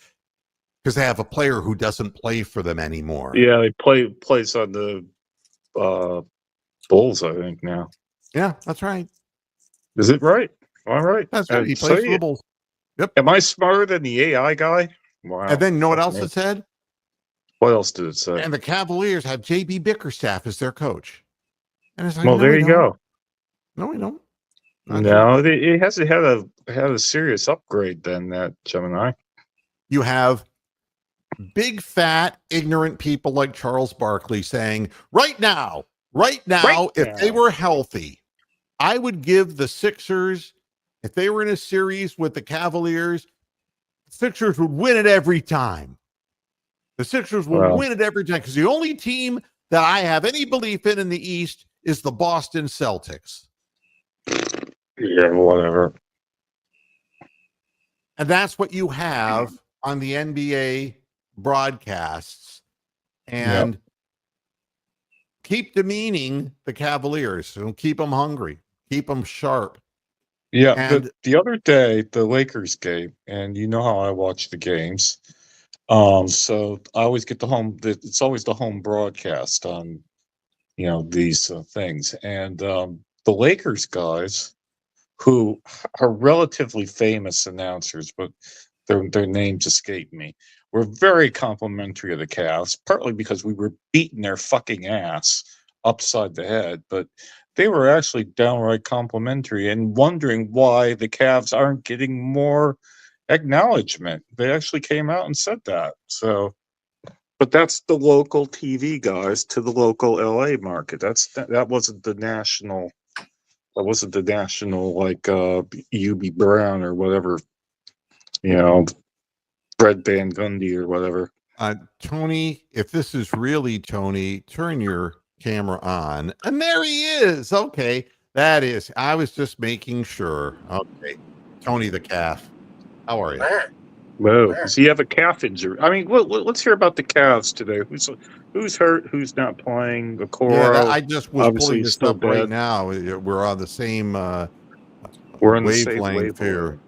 because they have a player who doesn't play for them anymore. Yeah, he plays on the Bulls, I think, now. Yeah, that's right. Is it right? All right. That's right. He plays for the Bulls. Yep. Am I smarter than the AI guy? Wow. And then you know what else it said? What else did it say? And the Cavaliers have JB Bickerstaff as their coach. And it's like, well, there you go. No, we don't. No, it hasn't had a serious upgrade then, that Gemini. You have big, fat, ignorant people like Charles Barkley saying, right now, if they were healthy, I would give the Sixers, if they were in a series with the Cavaliers, the Sixers would win it every time. The Sixers will win it every time, because the only team that I have any belief in the East is the Boston Celtics. Yeah, whatever. And that's what you have on the NBA broadcasts. And keep demeaning the Cavaliers. Don't keep them hungry. Keep them sharp. Yeah, And the other day, the Lakers game, and you know how I watch the games. So I always get it's always the home broadcast on, these things. And the Lakers guys, who are relatively famous announcers, but their names escape me, were very complimentary of the Cavs, partly because we were beating their fucking ass upside the head, but they were actually downright complimentary and wondering why the Cavs aren't getting more acknowledgement. They actually came out and said that. So, but that's the local TV guys to the local LA market. That wasn't the national. That wasn't the national, like UB Brown or whatever, Fred Van Gundy or whatever. Tony, if this is really Tony, turn your camera on. And there he is. Okay. That is, I was just making sure. Okay. Tony the calf. How are you? Whoa. Does he have a calf injury? I mean, let's hear about the Cavs today. Who's hurt? Who's not playing? Okoro. I just was Obviously pulling this still up right dead. now. We're on the same We're on the same wavelength here. wavelength.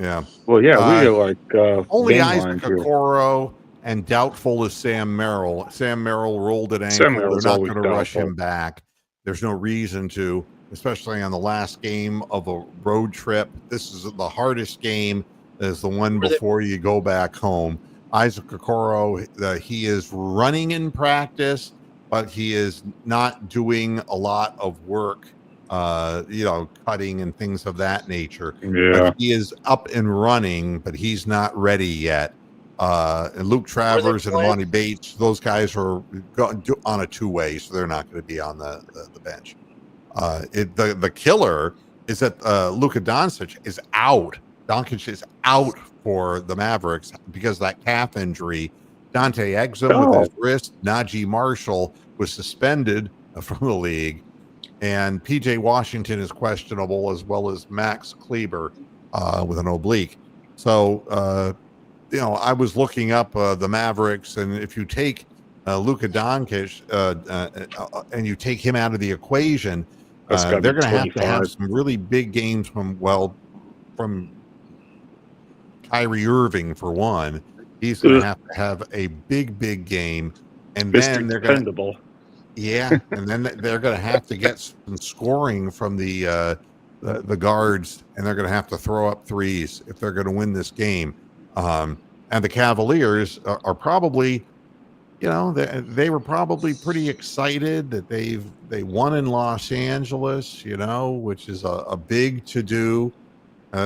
Yeah. Well, yeah, we are like only mainline Isaac here. Okoro and doubtful is Sam Merrill. Sam Merrill rolled an ankle. Sam They're Merrill's not always going to rush doubtful. him back. There's no reason to, especially on the last game of a road trip. This is the hardest game. Is the one before you go back home. Isaac Okoro, he is running in practice, but he is not doing a lot of work, cutting and things of that nature. Yeah. But he is up and running, but he's not ready yet. And Luke Travers and Amani Bates, those guys are on a two-way, so they're not going to be on the bench. The killer is that Luka Doncic is out. Doncic is out for the Mavericks because of that calf injury. Dante Exum with his wrist. Najee Marshall was suspended from the league. And P.J. Washington is questionable, as well as Max Kleber with an oblique. So, I was looking up the Mavericks, and if you take Luka Doncic and you take him out of the equation, they're going to have some really big games from Kyrie Irving, for one. He's going to have a big game, and then they're going to, and then they're going to have to get some scoring from the guards, and they're going to have to throw up threes if they're going to win this game. And the Cavaliers are probably, they were probably pretty excited that they won in Los Angeles, which is a big to do.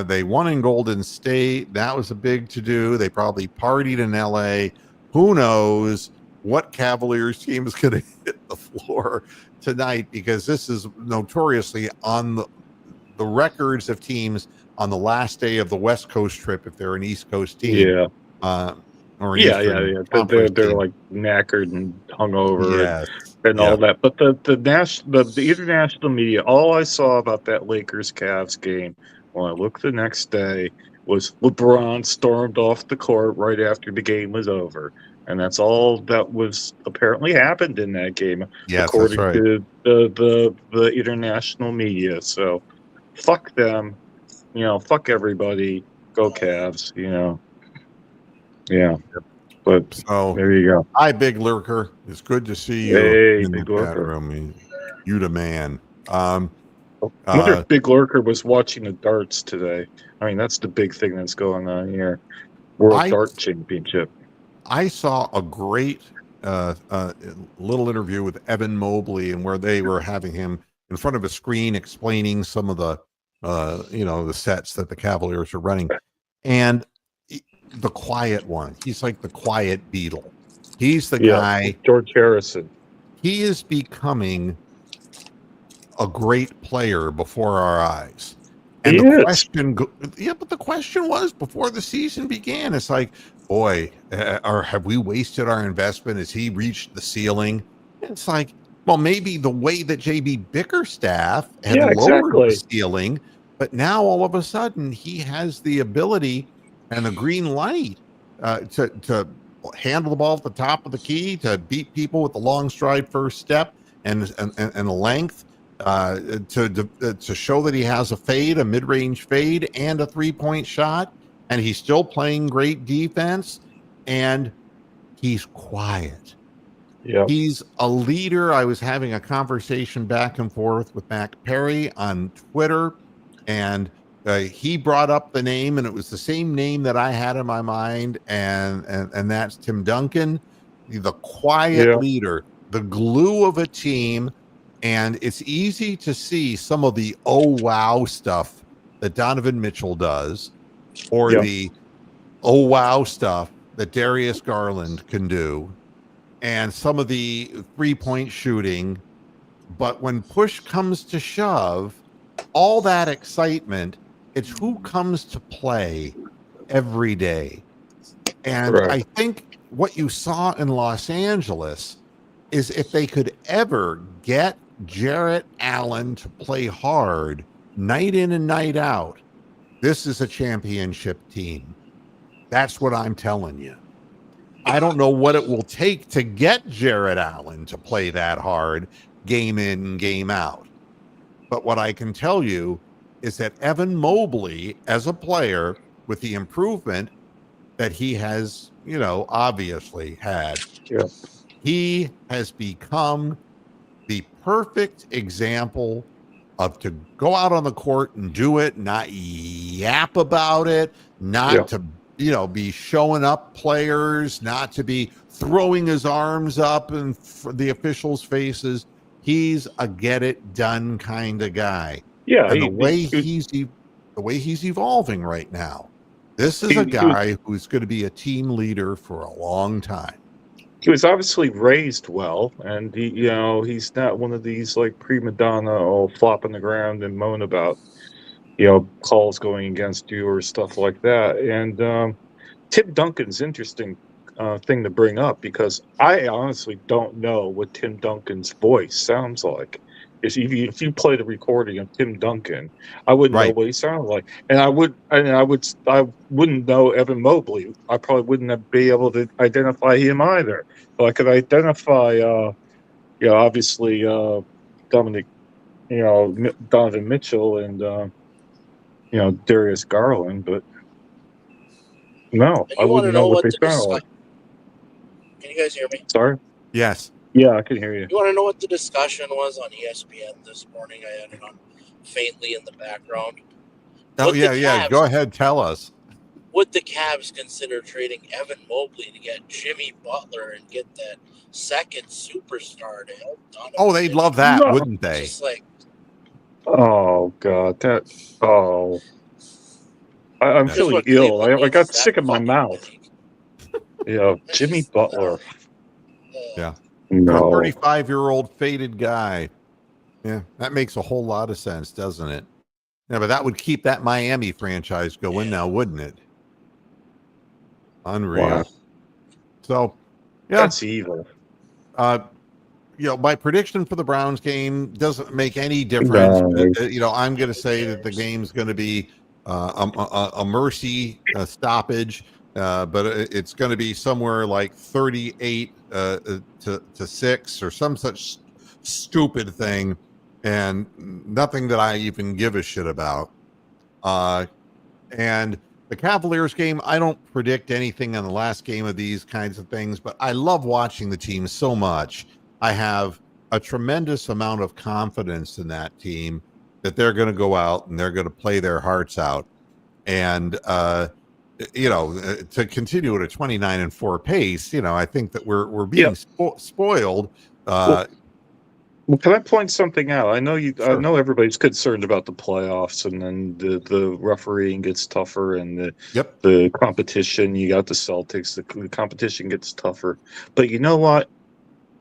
They won in Golden State. That was a big to-do. They probably partied in L.A. Who knows what Cavaliers team is going to hit the floor tonight, because this is notoriously on the records of teams on the last day of the West Coast trip, if they're an East Coast team. Yeah. Or They're like knackered and hungover and all that. But the international media, all I saw about that Lakers-Cavs game when I looked the next day was LeBron stormed off the court right after the game was over. And that's all that was apparently happened in that game, according to the international media. So fuck them, fuck everybody, go Cavs, Yeah. But so there you go. Hi, Big Lurker. It's good to see you. Hey, in Big the Lurker. Room. You the man. I wonder if Big Lurker was watching the darts today. I mean, that's the big thing that's going on here. World Dart Championship. I saw a great little interview with Evan Mobley, and where they were having him in front of a screen explaining some of the the sets that the Cavaliers are running. And the quiet one, he's like the quiet Beatle. He's the guy, George Harrison. He is becoming a great player before our eyes. And the question was before the season began, it's like, boy, have we wasted our investment? Has he reached the ceiling? It's like, well, maybe the way that JB Bickerstaff had lowered the ceiling, but now all of a sudden he has the ability and the green light to handle the ball at the top of the key, to beat people with the long stride first step, and length to show that he has a fade, a mid-range fade, and a 3-point shot, and he's still playing great defense, and he's quiet. Yeah. He's a leader. I was having a conversation back and forth with Mac Perry on Twitter, and he brought up the name, and it was the same name that I had in my mind, and that's Tim Duncan, the quiet leader, the glue of a team. And it's easy to see some of the oh wow stuff that Donovan Mitchell does, or the oh wow stuff that Darius Garland can do, and some of the 3-point shooting. But when push comes to shove, all that excitement, it's who comes to play every day. And I think what you saw in Los Angeles is if they could ever get Jarrett Allen to play hard night in and night out, this is a championship team. That's what I'm telling you. I don't know what it will take to get Jarrett Allen to play that hard game in, game out. But what I can tell you is that Evan Mobley, as a player, with the improvement that he has, obviously had, he has become the perfect example of to go out on the court and do it, not yap about it, not to, be showing up players, not to be throwing his arms up in the officials' faces. He's a get it done kind of guy. Yeah. And the way he's evolving right now, this is a guy who's going to be a team leader for a long time. He was obviously raised well, and he's not one of these like prima donna all flop on the ground and moan about calls going against you or stuff like that. And Tim Duncan's interesting thing to bring up, because I honestly don't know what Tim Duncan's voice sounds like. If you play the recording of Tim Duncan, I wouldn't know what he sounded like, and I wouldn't know Evan Mobley. I probably wouldn't be able to identify him either. But I could identify, obviously Donovan Mitchell and Darius Garland, but no, I wouldn't know what they sound like. Can you guys hear me? Sorry. Yes. Yeah, I can hear you. You want to know what the discussion was on ESPN this morning? I had it on faintly in the background. Oh, yeah. Go ahead. Tell us. Would the Cavs consider trading Evan Mobley to get Jimmy Butler and get that second superstar to help Donovan? Oh, they'd love that, wouldn't they? Just like, oh, God. I'm feeling ill. I got sick in my mouth. Jimmy Butler. Yeah. No. 35-year-old faded guy. Yeah, that makes a whole lot of sense, doesn't it? Yeah, but that would keep that Miami franchise going now, wouldn't it? Unreal. Wow. So, yeah. That's evil. My prediction for the Browns game doesn't make any difference. No. I'm going to say that the game's going to be a mercy stoppage. But it's going to be somewhere like 38 to 6 or some such stupid thing, and nothing that I even give a shit about. And the Cavaliers game, I don't predict anything on the last game of these kinds of things, but I love watching the team so much. I have a tremendous amount of confidence in that team that they're going to go out and they're going to play their hearts out. And, to continue at a 29-4 pace, I think that we're being spoiled. Well, can I point something out? I know Sure. I know everybody's concerned about the playoffs, and then the refereeing gets tougher, and the competition. You got the Celtics. The competition gets tougher. But you know what?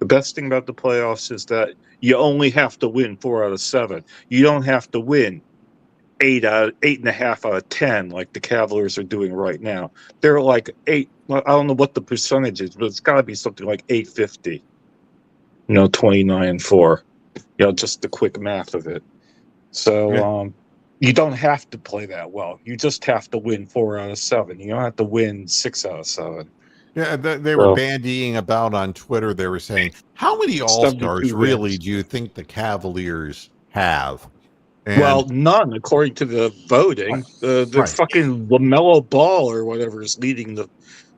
The best thing about the playoffs is that you only have to win 4 out of 7. You don't have to win 8.5 out of 10 like the Cavaliers are doing right now. They're like 8. I don't know what the percentage is, but it's got to be something like 850. 29-4. Just the quick math of it. So you don't have to play that well. You just have to win 4 out of 7. You don't have to win 6 out of 7. Yeah, they were bandying about on Twitter. They were saying, how many All-Stars 72 really wins. do you think the Cavaliers have? Well, And none, according to the voting. The Right. fucking LaMelo Ball or whatever is leading the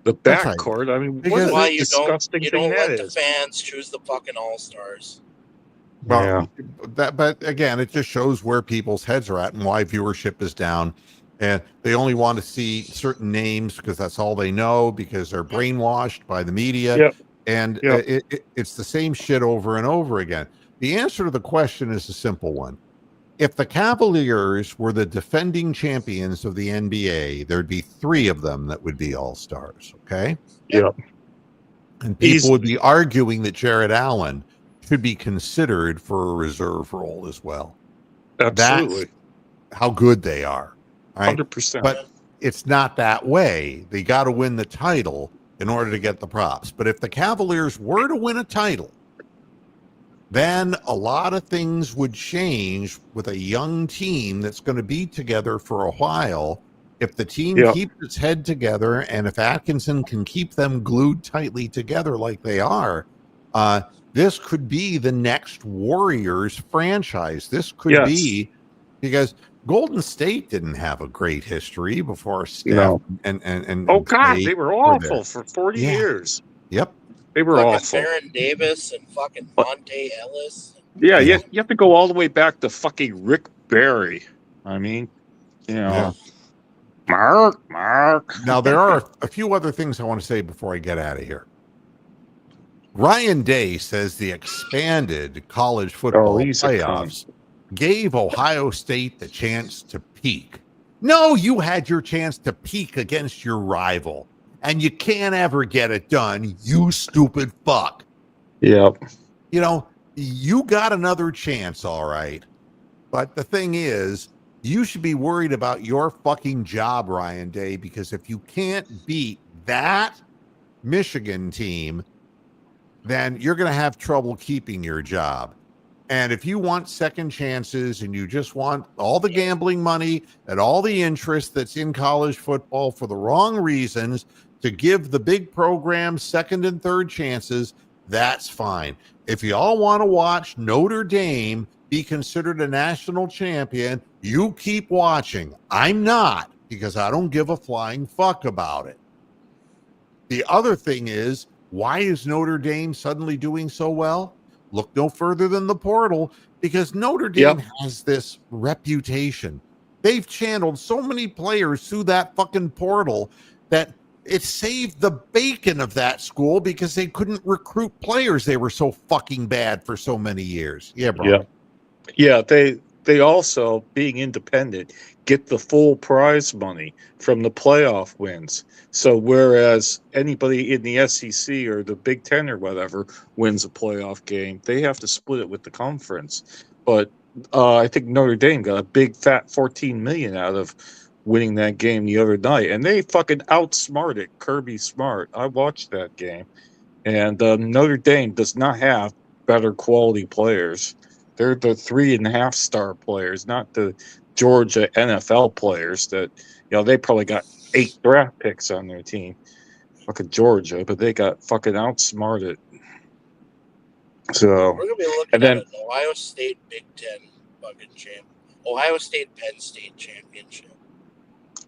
That's right. backcourt. I mean, Because- what Why a disgusting you thing don't that let the is. fans choose the fucking all-stars. Well, but again, it just shows where people's heads are at and why viewership is down. And they only want to see certain names because that's all they know, because they're brainwashed by the media. Yep. And Yep. it's the same shit over and over again. The answer to the question is a simple one. If the Cavaliers were the defending champions of the NBA, there'd be 3 of them that would be all-stars, okay? Yep. And people Easily. would be arguing that Jared Allen should be considered for a reserve role as well. Absolutely. That's how good they are. Right? 100%. But it's not that way. They got to win the title in order to get the props. But if the Cavaliers were to win a title, then a lot of things would change with a young team that's going to be together for a while. If the team Yep. keeps its head together, and if Atkinson can keep them glued tightly together like they are, this could be the next Warriors franchise. This could be, because Golden State didn't have a great history before Steph No. and Oh, God, Clay they were there. awful for 40 Yeah. years. Yep. They were Fucking awful. Baron Davis and fucking Monte Ellis. Yeah, Yeah. you have to go all the way back to fucking Rick Barry. I mean, you know. Yeah. Mark. Now, there are a few other things I want to say before I get out of here. Ryan Day says the expanded college football he's a playoffs gave Ohio State the chance to peak. No, you had your chance to peak against your rival, and you can't ever get it done, you stupid fuck. Yep. You know, you got another chance, all right. But the thing is, you should be worried about your fucking job, Ryan Day, because if you can't beat that Michigan team, then you're going to have trouble keeping your job. And if you want second chances and you just want all the gambling money and all the interest that's in college football for the wrong reasons to give the big programs second and third chances, that's fine. If you all want to watch Notre Dame be considered a national champion, you keep watching. I'm not, because I don't give a flying fuck about it. The other thing is, why is Notre Dame suddenly doing so well? Look no further than the portal, because Notre Dame has this reputation. They've channeled so many players through that fucking portal that it saved the bacon of that school because they couldn't recruit players. They were so fucking bad for so many years. Yeah, bro. Yeah, they also, being independent, get the full prize money from the playoff wins. So whereas anybody in the SEC or the Big Ten or whatever wins a playoff game, they have to split it with the conference. But I think Notre Dame got a big fat $14 million out of winning that game the other night, and they fucking outsmarted Kirby Smart. I watched that game, and Notre Dame does not have better quality players. They're the 3.5-star players, not the Georgia NFL players that, they probably got 8 draft picks on their team. Fucking Georgia, but they got fucking outsmarted. So we're gonna be looking at an Ohio State Big Ten fucking champ, Ohio State Penn State championship.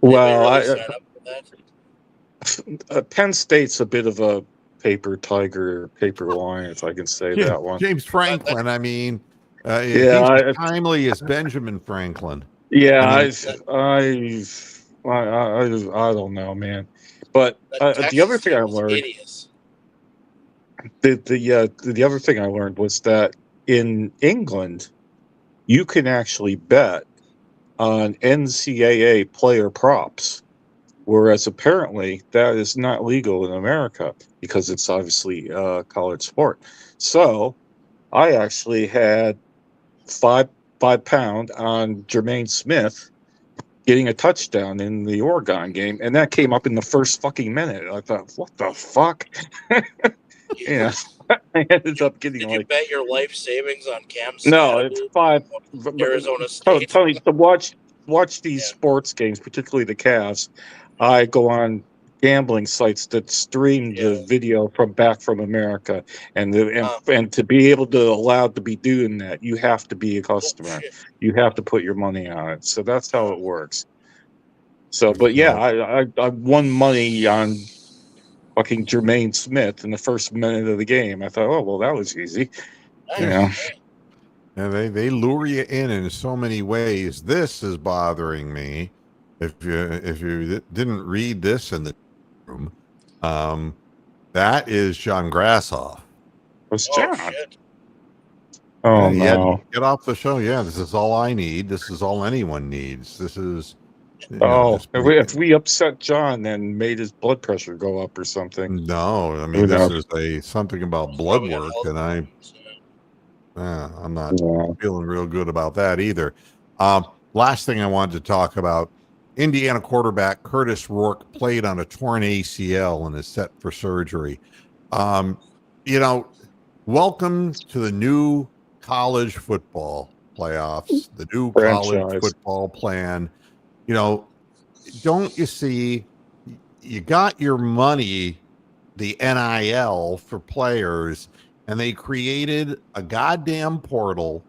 Well, really sign up for that? Penn State's a bit of a paper tiger, paper lion, if I can say that one. James Franklin, I mean, he's as timely as Benjamin Franklin. Yeah, I don't know, man. But the other thing I learned, the other thing I learned was that in England, you can actually bet on NCAA player props, whereas apparently that is not legal in America because it's obviously a college sport. So I actually had £5 on Jermaine Smith getting a touchdown in the Oregon game, and that came up in the first fucking minute. I thought, what the fuck? Yeah, I ended up getting Did you bet your life savings on Cam? No, it's $5. Arizona State. Tony, to watch these sports games, particularly the Cavs, I go on gambling sites that stream the Yeah. video from America, and and to be able to allow to be doing that, you have to be a Oh customer. shit. You have to put your money on it. So that's how it works. So, but yeah, I won money on fucking Jermaine Smith in the first minute of the game. I thought, oh well, that was easy. Nice. You know. And they lure you in so many ways. This is bothering me. If you didn't read this in the room, that is John Grassoff. What's Oh John? shit. Oh Yeah, he had no. to get off the show. Yeah, this is all I need. This is all anyone needs. This is Oh, just if we upset John and made his blood pressure go up or something. no. I Who mean, this knows? is something about blood Probably got work, health and problems, I'm not Yeah. feeling real good about that either. Last thing I wanted to talk about: Indiana quarterback Curtis Rourke played on a torn ACL and is set for surgery. You know, welcome to the new college football playoffs, the new college Franchise. football plan. You know, don't you see? You got your money, the NIL for players, and they created a goddamn portal.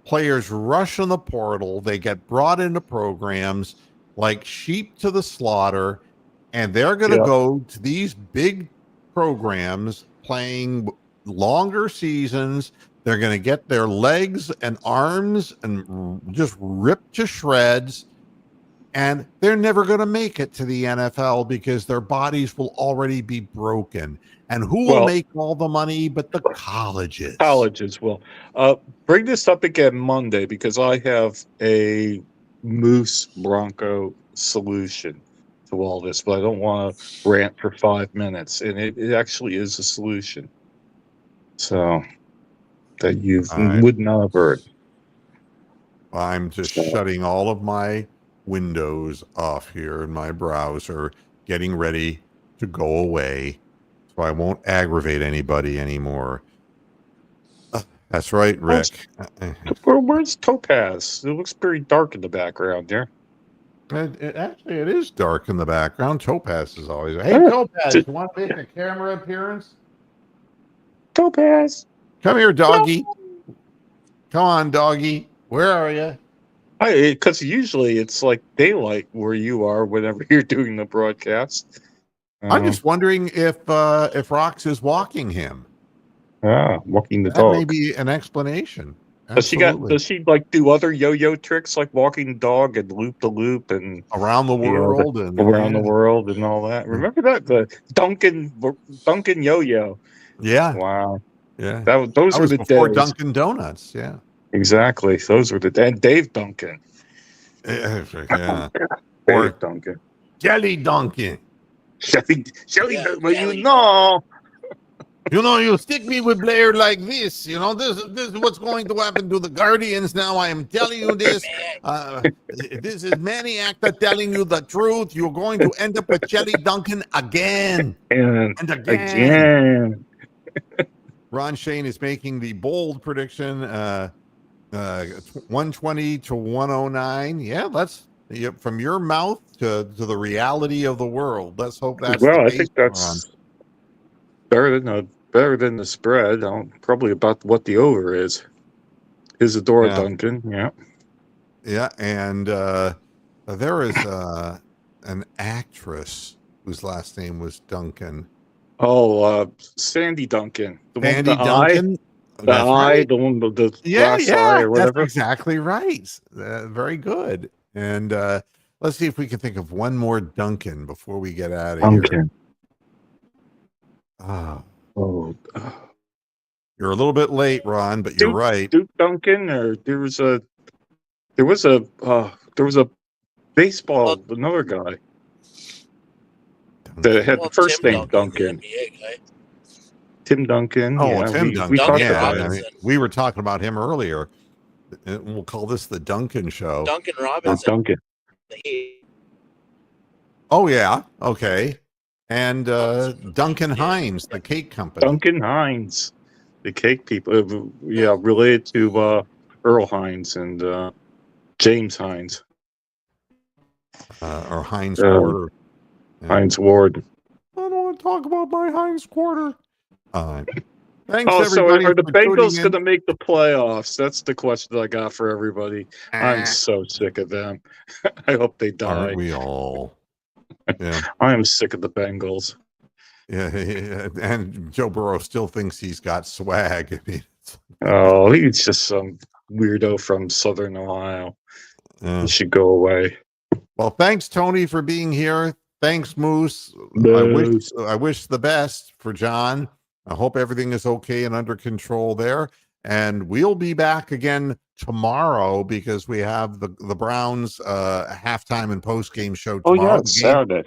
Players rush on the portal. They get brought into programs like sheep to the slaughter, and they're going to Yeah. go to these big programs playing longer seasons. They're going to get their legs and arms and just ripped to shreds. And they're never going to make it to the NFL because their bodies will already be broken. And who will Well- make all the money but the colleges? Colleges will. Bring this up again Monday because I have a Moose Bronco solution to all this, but I don't want to rant for 5 minutes. And it actually is a solution. So that you All right. would not have heard. I'm just So- shutting all of my windows off here in my browser, getting ready to go away so I won't aggravate anybody anymore. That's right, Rick. Where's Topaz? It looks pretty dark in the background there. Actually, it is dark in the background. Topaz is always. Hey, Yeah. Topaz, you want to make a camera appearance? Topaz. Come here, doggy. Come on, doggy. Where are you? Because usually it's like daylight where you are whenever you're doing the broadcast. I'm just wondering if Rox is walking him. Walking the That dog. may be an explanation. Does she like do other yo-yo tricks like walking the dog and loop the loop and around the world and around the world and all that? Remember that the Duncan yo-yo? Yeah, Wow. yeah. Those That were was the before days. Dunkin' Donuts. Yeah, Exactly. Those were and Dave Duncan. yeah. Dave Or Duncan. Jelly Dunkin'. Shelly, Yeah, well, Jelly you know. You know, you stick me with Blair like this. You know, this is what's going to happen to the Guardians now. I am telling you this. This is Maniac telling you the truth. You're going to end up with Jelly Duncan again And again. Ron Shane is making the bold prediction 120 to 109. Yeah, that's from your mouth to the reality of the world. Let's hope that's the I case, think that's better than the spread. Probably about what the over is. Isadora Duncan, yeah. Yeah, and there is an actress whose last name was Duncan. Oh, Sandy Duncan. The Sandy one with Duncan. the eye, the one with the glass eye or whatever. That's exactly right. Very good. And let's see if we can think of one more Duncan before we get out of here. You're a little bit late, Ron, but you're right. Duke Duncan, or there was a baseball, another guy that had the first name Duncan. Tim Duncan. Oh, yeah, Tim Duncan. We talked yeah, about I mean, we were talking about him earlier. We'll call this the Duncan Show. Duncan Robinson. Duncan. Oh, yeah. Okay. And Duncan Hines, the cake company. Duncan Hines, the cake people. Yeah, related to Earl Hines and James Hines. Or Heinz Quarter. Heinz Ward. I don't want to talk about my Heinz quarter. Thanks, Oh, so everybody, are the for tuning Bengals in. going to make the playoffs? That's the question I got for everybody. I'm so sick of them. I hope they die. Aren't we all? Yeah. I am sick of the Bengals. Yeah, and Joe Burrow still thinks he's got swag. I mean, Oh, he's just some weirdo from Southern Ohio. He should go away. Well, thanks, Tony, for being here. Thanks, Moose. I wish the best for John. I hope everything is okay and under control there. And we'll be back again tomorrow because we have the Browns halftime and post game show tomorrow. Oh yeah, it's Saturday.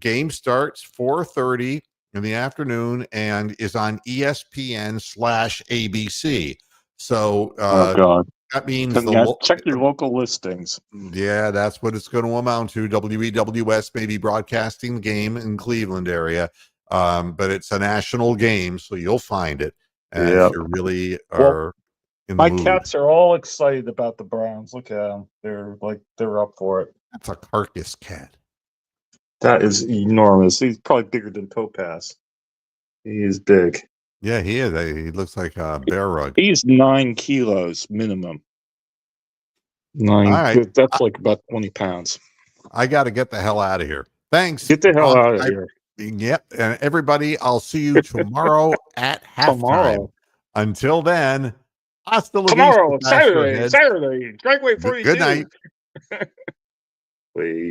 Game starts 4:30 in the afternoon and is on ESPN/ABC. So oh God, that means check your local listings. Yeah, that's what it's going to amount to. WEWS may be broadcasting the game in Cleveland area, but it's a national game, so you'll find it if you really are in the my mood. cats are all excited about the Browns. Look at them; they're up for it. That's a carcass cat. That is enormous. He's probably bigger than Topaz. He is big. Yeah, he is. He looks like a bear rug. He's 9 kilos minimum. 9. All right. That's like about 20 pounds. I got to get the hell out of here. Thanks. Get the hell out of here. Yep. And everybody, I'll see you tomorrow at halftime. Until then, hasta la tomorrow, vista, Saturday. Great way for you. Good night. Please.